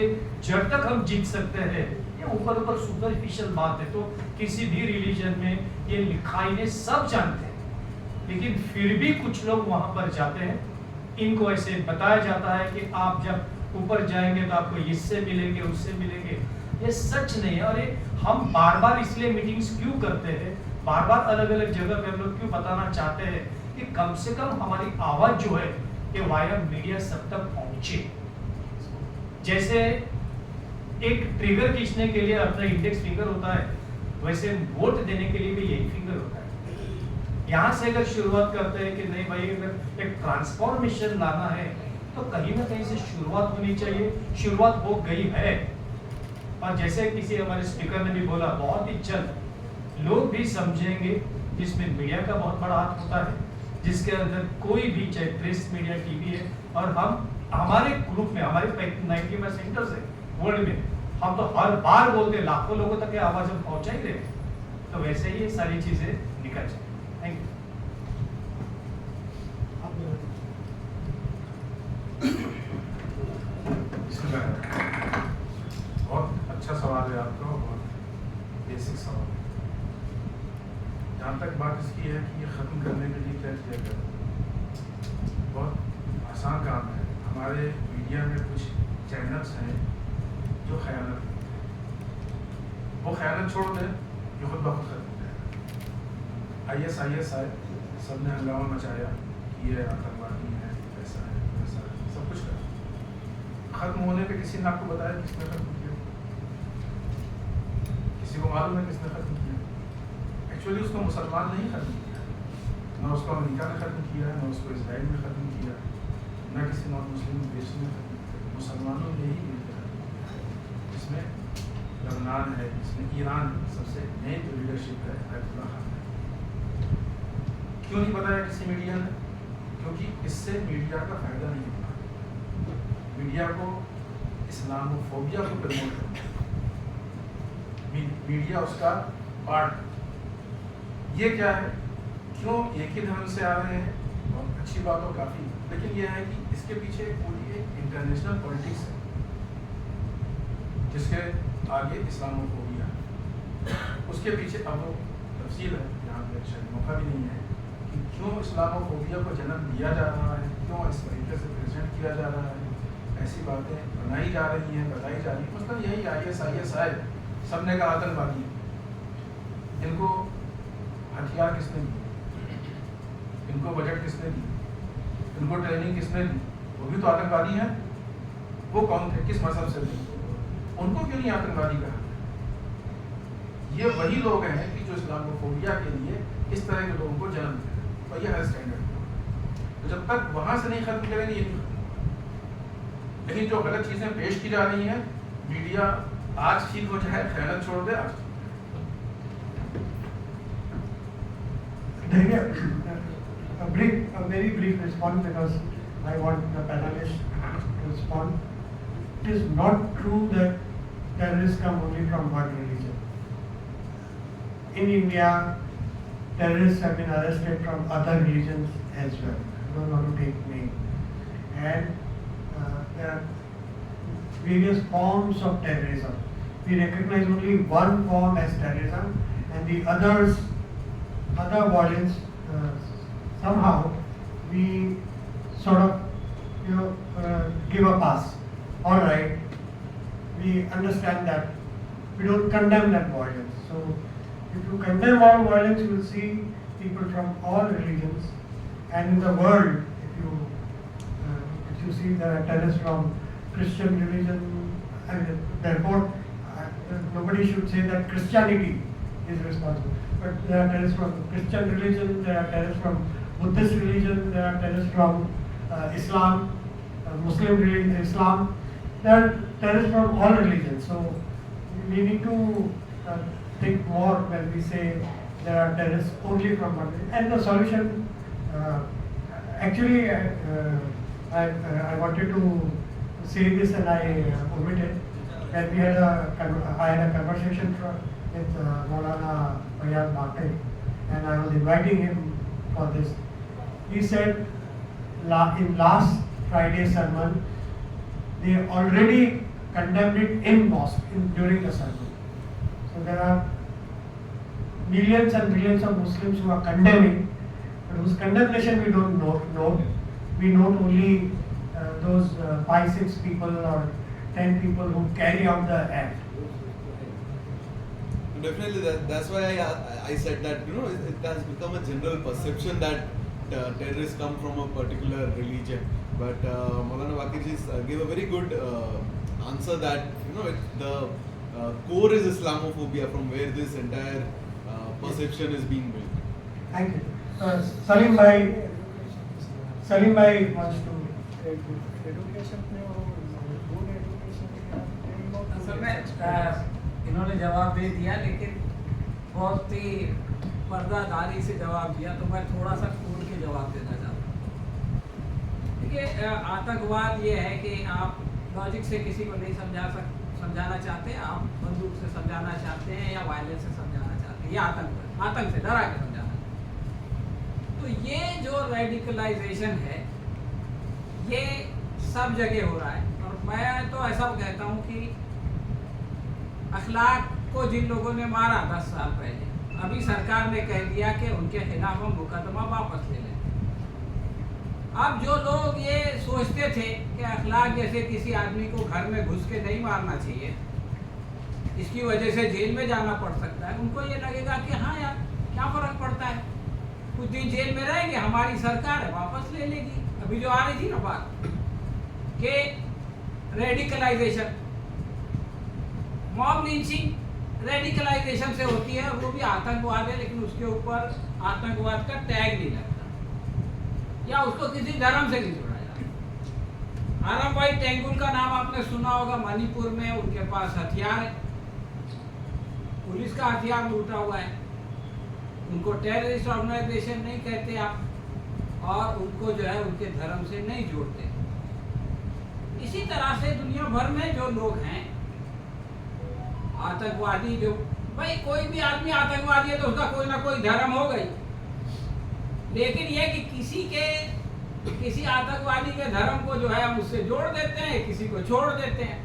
जड़ तक हम जीत सकते हैं। ये ऊपर ऊपर सुपरफिशियल बात है, तो किसी भी रिलीजन में ये लिखाई ने सब जानते हैं, लेकिन फिर भी कुछ लोग वहां पर जाते हैं। इनको ऐसे बताया जाता है कि आप जब ऊपर जाएंगे तो आपको इससे मिलेंगे, उससे मिलेंगे। ये सच नहीं है। और ये हम बार बार इसलिए मीटिंग्स क्यों करते हैं, बार बार अलग अलग जगह पे हम लोग क्यों बताना चाहते हैं कि कम से कम हमारी आवाज जो है कि वाया मीडिया सब तक पहुंचे। जैसे एक ट्रिगर खींचने के लिए अपना इंडेक्स फिंगर होता है, वैसे वोट देने के लिए भी यही फिंगर होता है। यहाँ से अगर शुरुआत करते हैं कि नहीं भाई, अगर एक ट्रांसफॉर्मेशन लाना है तो कहीं ना कहीं से शुरुआत होनी चाहिए। शुरुआत हो गई है, और जैसे किसी हमारे स्पीकर ने भी बोला, बहुत ही जल्द लोग भी समझेंगे, जिसमें मीडिया का बहुत बड़ा हाथ होता है, जिसके अंदर कोई भी, चाहे प्रेस मीडिया, टीवी है, और हम हमारे ग्रुप में, हमारे 90 सेंटर्स है वर्ल्ड में, हम तो हर बार बोलते हैं, लाखों लोगों तक ये आवाज हम पहुंचा ही रहे हैं। तो वैसे ही ये सारी चीजें निकल जाए। Thank you. बहुत अच्छा सवाल है आपका, बहुत बेसिक सवाल है। जहाँ तक बात इसकी है कि ये ख़त्म करने के लिए क्या किया गया, बहुत आसान काम है। हमारे मीडिया में कुछ चैनल्स हैं जो खयानत करते हैं, वो खयानत छोड़ दें जो खुद ब खुद खत्म हो जाएगा। ISI सब ने हंगामा मचाया कि ये आतंकवादी है, ऐसा है, वैसा है, सब कुछ कर खत्म होने पे किसी ने आपको बताया किसने खत्म किया? किसी को मालूम है किसने खत्म किया? एक्चुअली उसको मुसलमान नहीं खत्म किया, ना उसको अमेरिका ने खत्म किया, ना उसको इसराइल ने खत्म किया, ना किसी नॉन मुस्लिम देश ने खत्म किया। मुसलमानों ने ही मिलकर खत्म किया, जिसमें लबनान है, जिसमें ईरान सबसे मेन जो लीडरशिप है अयतुल्लाह खान है। क्यों नहीं बताया किसी मीडिया ने? क्योंकि इससे मीडिया का फायदा नहीं होता। मीडिया को इस्लामोफोबिया को प्रमोट करना, मीडिया उसका पार्ट। ये क्या है, क्यों एक ही धर्म से आ रहे हैं, बहुत अच्छी बात हो काफ़ी, लेकिन यह है कि इसके पीछे पूरी एक इंटरनेशनल पॉलिटिक्स है, जिसके आगे इस्लामोफोबिया है। उसके पीछे अब वो तफसील है, यहाँ पे शायद मौका भी नहीं है कि क्यों इस्लामोफोबिया को जन्म दिया जा रहा है, क्यों इस तरीके से प्रेजेंट किया जा रहा है, ऐसी बातें बनाई जा रही हैं, बताई जा रही हैं। मतलब यही ISI सब ने कहा आतंकवादी है। इनको हथियार किसने दिए, इनको बजट किसने दी, इनको ट्रेनिंग किसने दी? वो भी तो आतंकवादी हैं। वो कौन थे, किस मजहब से थे, उनको क्यों नहीं आतंकवादी कहा? ये वही लोग हैं कि जो इस्लामोफोबिया के लिए इस तरह के लोगों को जन्म देते, और ये है स्टैंडर्ड। तो जब तक वहां से नहीं खत्म करेंगे, ये नहीं खत्म। लेकिन जो गलत चीजें पेश की जा रही हैं, मीडिया आज ठीक हो जाए, खयानत छोड़ दे, आज a very brief response, because I want the panelists to respond. It is not true that terrorists come only from one religion. In India, terrorists have been arrested from other religions as well. I don't want to take name. And there are various forms of terrorism. We recognize only one form as terrorism, and the other violence, somehow we sort of give a pass. All right, we understand that. We don't condemn that violence. So if you condemn all violence, you will see people from all religions, and in the world, if you see there are terrorists from Christian religion, and therefore nobody should say that Christianity is responsible. But there are terrorists from Christian religion, there are terrorists from Buddhist religion, there are terrorists from Islam, Muslim religion, Islam. There are terrorists from all religions. So we need to think more when we say there are terrorists only from one religion. And the solution, actually, I wanted to say this and I omitted that I had a conversation with Maulana Fayyad Bhate, and I was inviting him for this. He said in last Friday's sermon, they already condemned it in mosque during the sermon. So there are millions and millions of Muslims who are condemning, but whose condemnation we don't know. We know only those 5-6 people or 10 people who carry out the act. Definitely, that's why I said that, you know, it has become a general perception that terrorists come from a particular religion. But Maulana Waqir ji gave a very good answer that, the core is Islamophobia from where this entire perception is being built. Thank you. Salim bhai wants to. Education में और good education असल में इन्होंने जवाब दे दिया, लेकिन बहुत ही पर्दादारी से जवाब दिया, तो मैं थोड़ा सा खोल के जवाब देना चाहता हूँ। देखिए, आतंकवाद ये है कि आप लॉजिक से किसी को नहीं समझाना चाहते, आप बंदूक से समझाना चाहते हैं या वायलेंस से समझाना चाहते हैं, ये आतंक से डरा के समझाना। तो ये जो रेडिकलाइजेशन है ये सब जगह हो रहा है, और मैं तो ऐसा कहता हूँ कि अखलाक को जिन लोगों ने मारा 10 साल पहले, अभी सरकार ने कह दिया कि उनके खिलाफ हम मुकदमा वापस ले लें। अब जो लोग ये सोचते थे कि अखलाक जैसे किसी आदमी को घर में घुस के नहीं मारना चाहिए, इसकी वजह से जेल में जाना पड़ सकता है, उनको ये लगेगा कि हाँ यार क्या फर्क पड़ता है, कुछ दिन जेल में रहेंगे, हमारी सरकार है वापस ले लेगी। अभी जो आ रही थी ना बात कि रेडिकलाइजेशन, मॉब लिंचिंग रेडिकलाइजेशन से होती है, वो भी आतंकवाद है, लेकिन उसके ऊपर आतंकवाद का टैग नहीं लगता या उसको किसी धर्म से नहीं जोड़ा जाता। आराम भाई टेंगुल का नाम आपने सुना होगा, मणिपुर में उनके पास हथियार है, पुलिस का हथियार लूटा हुआ है, उनको टेररिस्ट ऑर्गेनाइजेशन नहीं कहते आप, और उनको जो है उनके धर्म से नहीं जोड़ते। इसी तरह से दुनिया भर में जो लोग हैं आतंकवादी, जो भाई कोई भी आदमी आतंकवादी है तो उसका कोई ना कोई धर्म हो गई, लेकिन ये कि किसी आतंकवादी के धर्म को जो है हम उससे जोड़ देते हैं, किसी को छोड़ देते हैं।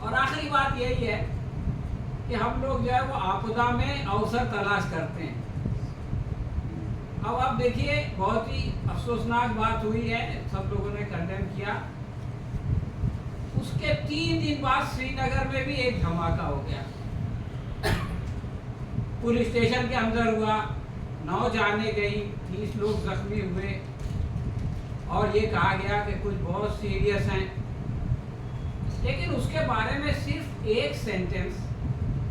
और आखिरी बात यही है कि हम लोग जो है वो आपदा में अवसर तलाश करते हैं। अब आप देखिए, बहुत ही अफसोसनाक बात हुई है, सब लोगों ने कंडेम किया। उसके 3 दिन बाद श्रीनगर में भी एक धमाका हो गया, पुलिस स्टेशन के अंदर हुआ, 9 जाने गई, 30 लोग जख्मी हुए, और ये कहा गया कि कुछ बहुत सीरियस हैं। लेकिन उसके बारे में सिर्फ एक सेंटेंस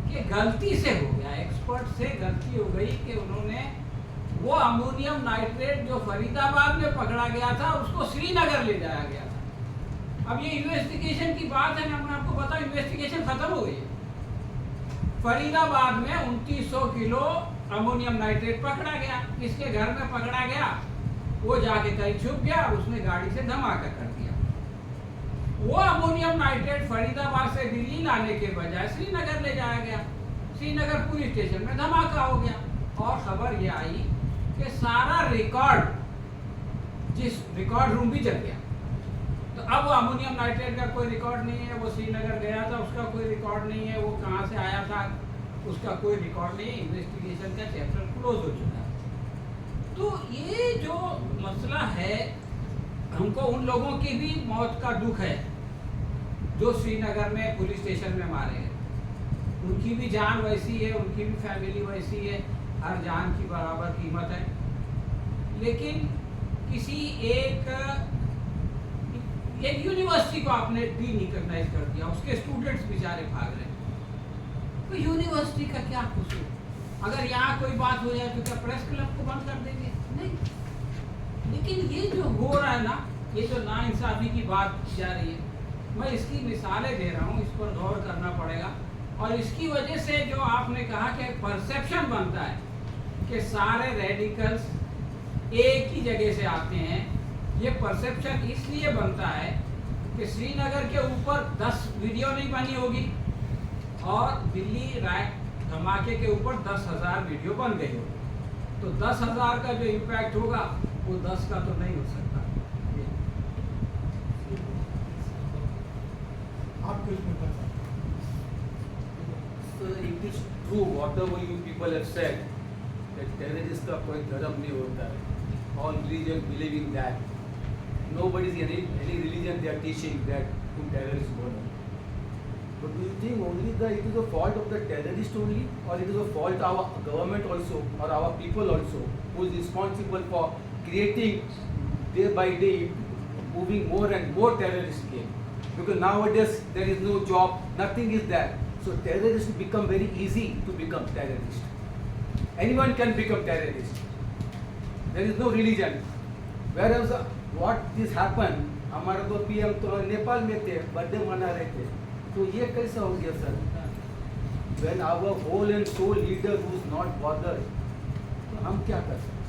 कि गलती से हो गया, एक्सपर्ट से गलती हो गई कि उन्होंने वो अमोनियम नाइट्रेट जो फरीदाबाद में पकड़ा गया था उसको श्रीनगर ले जाया गया था। अब ये इन्वेस्टिगेशन की बात है ना, मैं आपको बताऊं, इन्वेस्टिगेशन खत्म हो गई है। फरीदाबाद में 2900 किलो अमोनियम नाइट्रेट पकड़ा गया, किसके घर में पकड़ा गया, वो जाके कहीं छुप गया, उसने गाड़ी से धमाका कर दिया। वो अमोनियम नाइट्रेट फरीदाबाद से दिल्ली लाने के बजाय श्रीनगर ले जाया गया, श्रीनगर पुलिस स्टेशन में धमाका हो गया, और खबर ये आई कि सारा रिकॉर्ड, जिस रिकॉर्ड रूम भी जल गया। तो अब वो अमोनियम नाइट्रेट का कोई रिकॉर्ड नहीं है, वो श्रीनगर गया था उसका कोई रिकॉर्ड नहीं है, वो कहाँ से आया था उसका कोई रिकॉर्ड नहीं है, इन्वेस्टिगेशन का चैप्टर क्लोज हो चुका है। तो ये जो मसला है, हमको उन लोगों की भी मौत का दुख है जो श्रीनगर में पुलिस स्टेशन में मारे गए, उनकी भी जान वैसी है, उनकी भी फैमिली वैसी है, हर जान की बराबर कीमत है। लेकिन किसी एक यूनिवर्सिटी को आपने डीनिकॉग्नाइज कर दिया, उसके स्टूडेंट्स बेचारे भाग रहे हैं, तो यूनिवर्सिटी का क्या कसूर? अगर यहाँ कोई बात हो जाए तो क्या प्रेस क्लब को बंद कर देंगे? नहीं। लेकिन ये जो हो रहा है ना, ये जो नाइंसाफी की बात की जा रही है, मैं इसकी मिसालें दे रहा हूँ, इस पर गौर करना पड़ेगा। और इसकी वजह से जो आपने कहा कि परसेप्शन बनता है कि सारे रेडिकल्स एक ही जगह से आते हैं, ये परसेप्शन इसलिए बनता है कि श्रीनगर के ऊपर 10 वीडियो नहीं बनी होगी और दिल्ली धमाके के ऊपर 10,000 वीडियो बन गई होगी, तो 10,000 का जो इम्पैक्ट होगा वो 10 का तो नहीं हो सकता। आप कुछ बता सकते? So it is true whatever you people have said that terrorist का कोई धर्म नहीं होता है, all religion believe in that. Nobody is any religion they are teaching that whom terrorists born. But do you think only it is a fault of the terrorist only, or it is a fault of our government also, or our people also, who is responsible for creating day by day moving more and more terrorist game? because nowadays there is no job, nothing is there. So terrorists become very easy to become terrorist. Anyone can become terrorist. There is no religion. Whereas what this happened, हमारे तो PM तो नेपाल में थे, birthday मना रहे थे, तो ये कैसा हो गया sir? When our whole and soul leader who is not bothered, तो हम क्या कर सकते?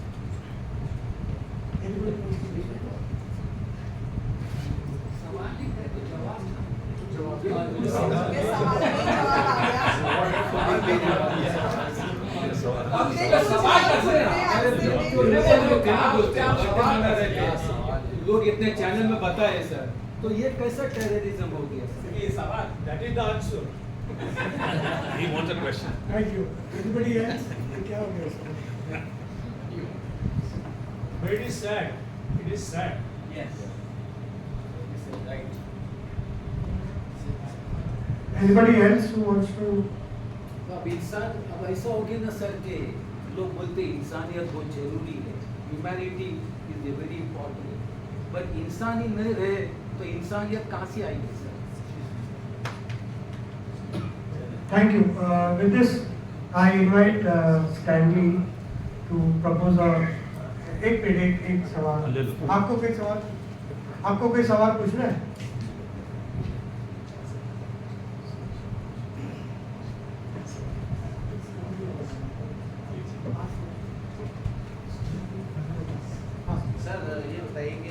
लोग इतने चैनल में बताए सर, तो ये कैसा टेररिज्म हो गया सर? ये सवाल, that is the answer. He wants a question. Thank you. Anybody else? क्या हो गया इसमें? Very sad. It is sad. Yes. This is right. Anybody else who wants to? अब इंसान अब ऐसा हो गया ना सर के लोग बोलते हैं इंसानियत बहुत जरूरी है, humanity is very important, but इंसान ही नहीं रहे तो इंसानियत कहाँ से आएगी sir? Thank you. With this, I invite Stanley to propose a एक सवाल. आपको कोई सवाल पूछना है? सर ये बताइए कि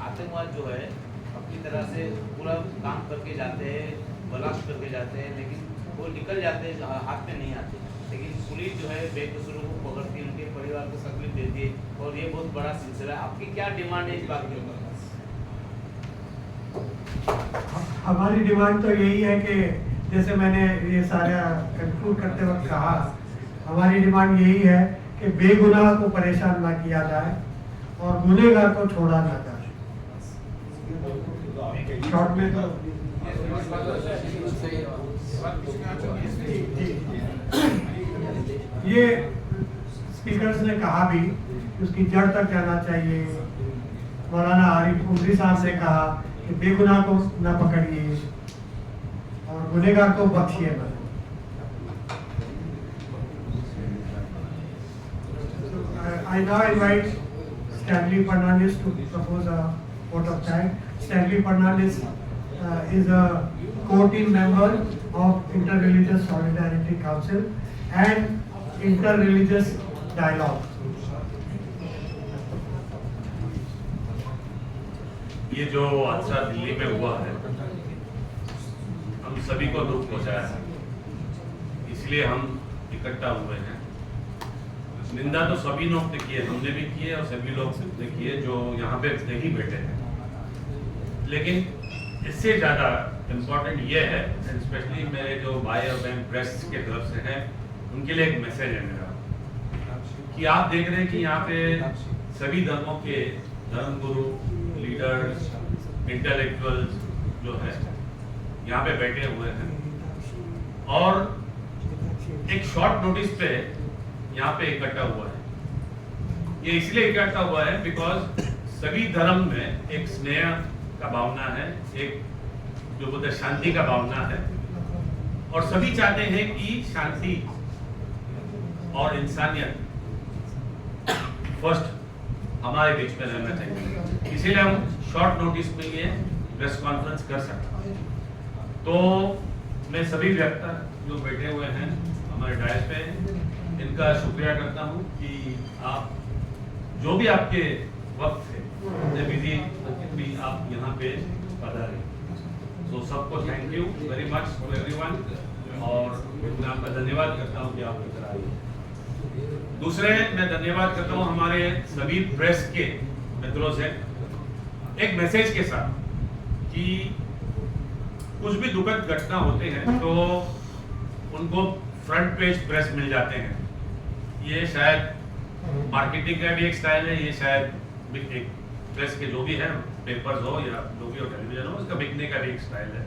आतंकवाद जो है अपनी तरह से पूरा काम करके जाते हैं, ब्लास्ट करके जाते हैं, लेकिन वो निकल जाते हैं, हाथ में नहीं आते, लेकिन पुलिस जो है बेकसूरों को पकड़ती है, उनके परिवार को तकलीफ देती है, और ये बहुत बड़ा सिलसिला है. आपकी क्या डिमांड है इस बात के ऊपर? हमारी डिमांड तो यही है कि जैसे मैंने ये सारा कंक्लूड करते वक्त कहा, हमारी डिमांड यही है कि बेगुनाह को परेशान ना किया जाए और गुनहगार को छोड़ा ना जाए. शॉर्ट में तो ये स्पीकर्स ने कहा भी कि उसकी जड़ तक जाना चाहिए. मौलाना आरिफ उमरी साहब ने कहा कि बेगुनाह को ना पकड़िए और गुनहगार को बख्शिए ना. I now invite Stanley Fernandez to propose a vote of thanks. Stanley Fernandez is a core team member of Interreligious Solidarity Council and Interreligious Dialogue. ये जो हादसा दिल्ली में हुआ है, हम सभी को दुख पहुंचाया है, इसलिए हम इकट्ठा हुए हैं. निंदा तो सभी लोग ने किए, हमने भी किए और सभी लोग ने किए जो यहाँ पे नहीं बैठे हैं. लेकिन इससे ज़्यादा इम्पोर्टेंट ये है, स्पेशली मेरे जो भाई और बहन प्रेस के तरफ से हैं, उनके लिए एक मैसेज है मेरा कि आप देख रहे हैं कि यहाँ पे सभी धर्मों के धर्मगुरु, लीडर्स, इंटेलेक्चुअल्स जो है यहाँ पे बैठे हुए हैं, और एक शॉर्ट नोटिस पे यहाँ पे इकट्ठा हुआ है. ये इसलिए इकट्ठा हुआ है बिकॉज सभी धर्म में एक स्नेह का भावना है, एक जो बोलते शांति का भावना है, और सभी चाहते हैं कि शांति और इंसानियत फर्स्ट हमारे बीच में रहना चाहिए. इसीलिए हम शॉर्ट नोटिस में ये प्रेस कॉन्फ्रेंस कर सकते हैं. तो मैं सभी वक्ता जो बैठे हुए हैं हमारे डायस पे, इनका शुक्रिया करता हूँ कि आप जो भी आपके वक्त थे विधि भी आप यहाँ पे पधारे. तो सबको thank you very much for everyone, और मैं आपका धन्यवाद करता हूँ कि आप इधर आए. दूसरे मैं धन्यवाद करता हूँ हमारे सभी प्रेस के मित्रों से, एक मैसेज के साथ कि कुछ भी दुखद घटना होते हैं तो उनको फ्रंट पेज प्रेस मिल जाते हैं. ये शायद मार्केटिंग का भी एक स्टाइल है, ये शायद एक प्रेस के जो भी है, पेपर्स हो या जो भी हो, टेलीविजन हो, उसका बिकने का भी एक स्टाइल है.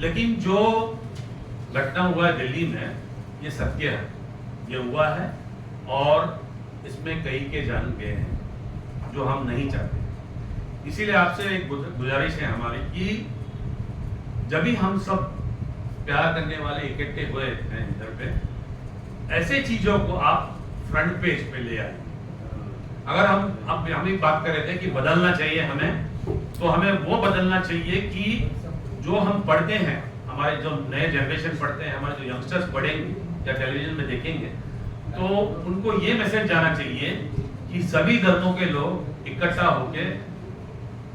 लेकिन जो घटना हुआ है दिल्ली में, ये सत्य है, ये हुआ है, और इसमें कई के जान गए हैं जो हम नहीं चाहते. इसीलिए आपसे एक गुजारिश है हमारी कि जब भी हम सब प्यार करने वाले इकट्ठे हुए हैं इधर पे, ऐसे चीजों को आप फ्रंट पेज पे ले आए। अगर हम एक बात कर रहे थे कि बदलना चाहिए हमें, तो हमें वो बदलना चाहिए कि जो हम पढ़ते हैं, हमारे जो नए जनरेशन पढ़ते हैं, हमारे जो यंगस्टर्स पढ़ेंगे या टेलीविजन में देखेंगे, तो उनको ये मैसेज जाना चाहिए कि सभी धर्मों के लोग इकट्ठा होके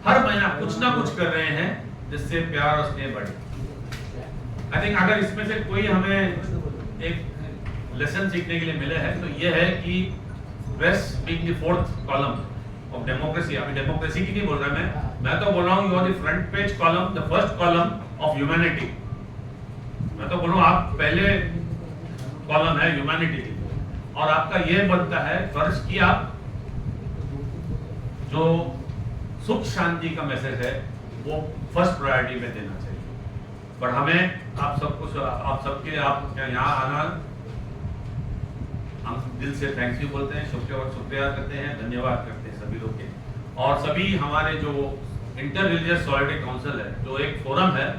हर महीना कुछ ना कुछ कर रहे हैं जिससे प्यार और स्नेह बढ़े। आई थिंक अगर इसमें से कोई हमें एक लेसन सीखने के लिए मिले है तो ये है कि press being the fourth column of democracy, अभी डेमोक्रेसी की नहीं बोल रहा मैं तो बोल रहा हूँ you are the front page column, the first column of humanity. मैं तो बोलूँ आप पहले कॉलम है ह्यूमैनिटी की, और आपका ये बनता है फर्ज कि आप जो सुख शांति का मैसेज है वो फर्स्ट प्रायोरिटी में देना चाहिए। पर हमें आप सबके यहाँ आना, हम दिल से थैंक यू बोलते हैं, शुक्रिया करते हैं, धन्यवाद करते हैं सभी लोग के। और सभी हमारे जो इंटर रिलीजियस सॉलिडरिटी काउंसिल है, जो एक फोरम है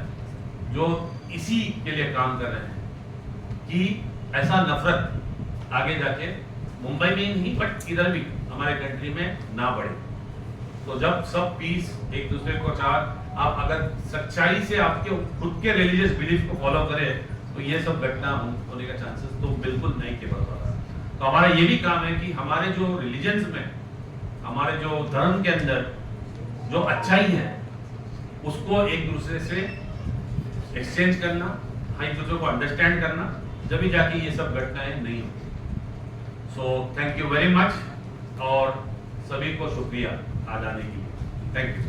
जो इसी के लिए काम कर रहे हैं कि ऐसा नफरत आगे जाके मुंबई में ही नहीं बट इधर भी हमारे कंट्री में ना बढ़े। तो जब सब पीस एक दूसरे को आप अगर सच्चाई से आपके खुद के रिलीजियस बिलीफ को फॉलो करें तो ये सब घटना होने का चांसेस तो बिल्कुल नहीं के बराबर है। तो हमारा ये भी काम है कि हमारे जो रिलीजन्स में, हमारे जो धर्म के अंदर जो अच्छाई है उसको एक दूसरे से एक्सचेंज करना, एक दूसरे को अंडरस्टैंड करना, जब भी जाके ये सब घटनाएं नहीं होती। So thank you very much और सभी को शुक्रिया आज आने के लिए। Thank you.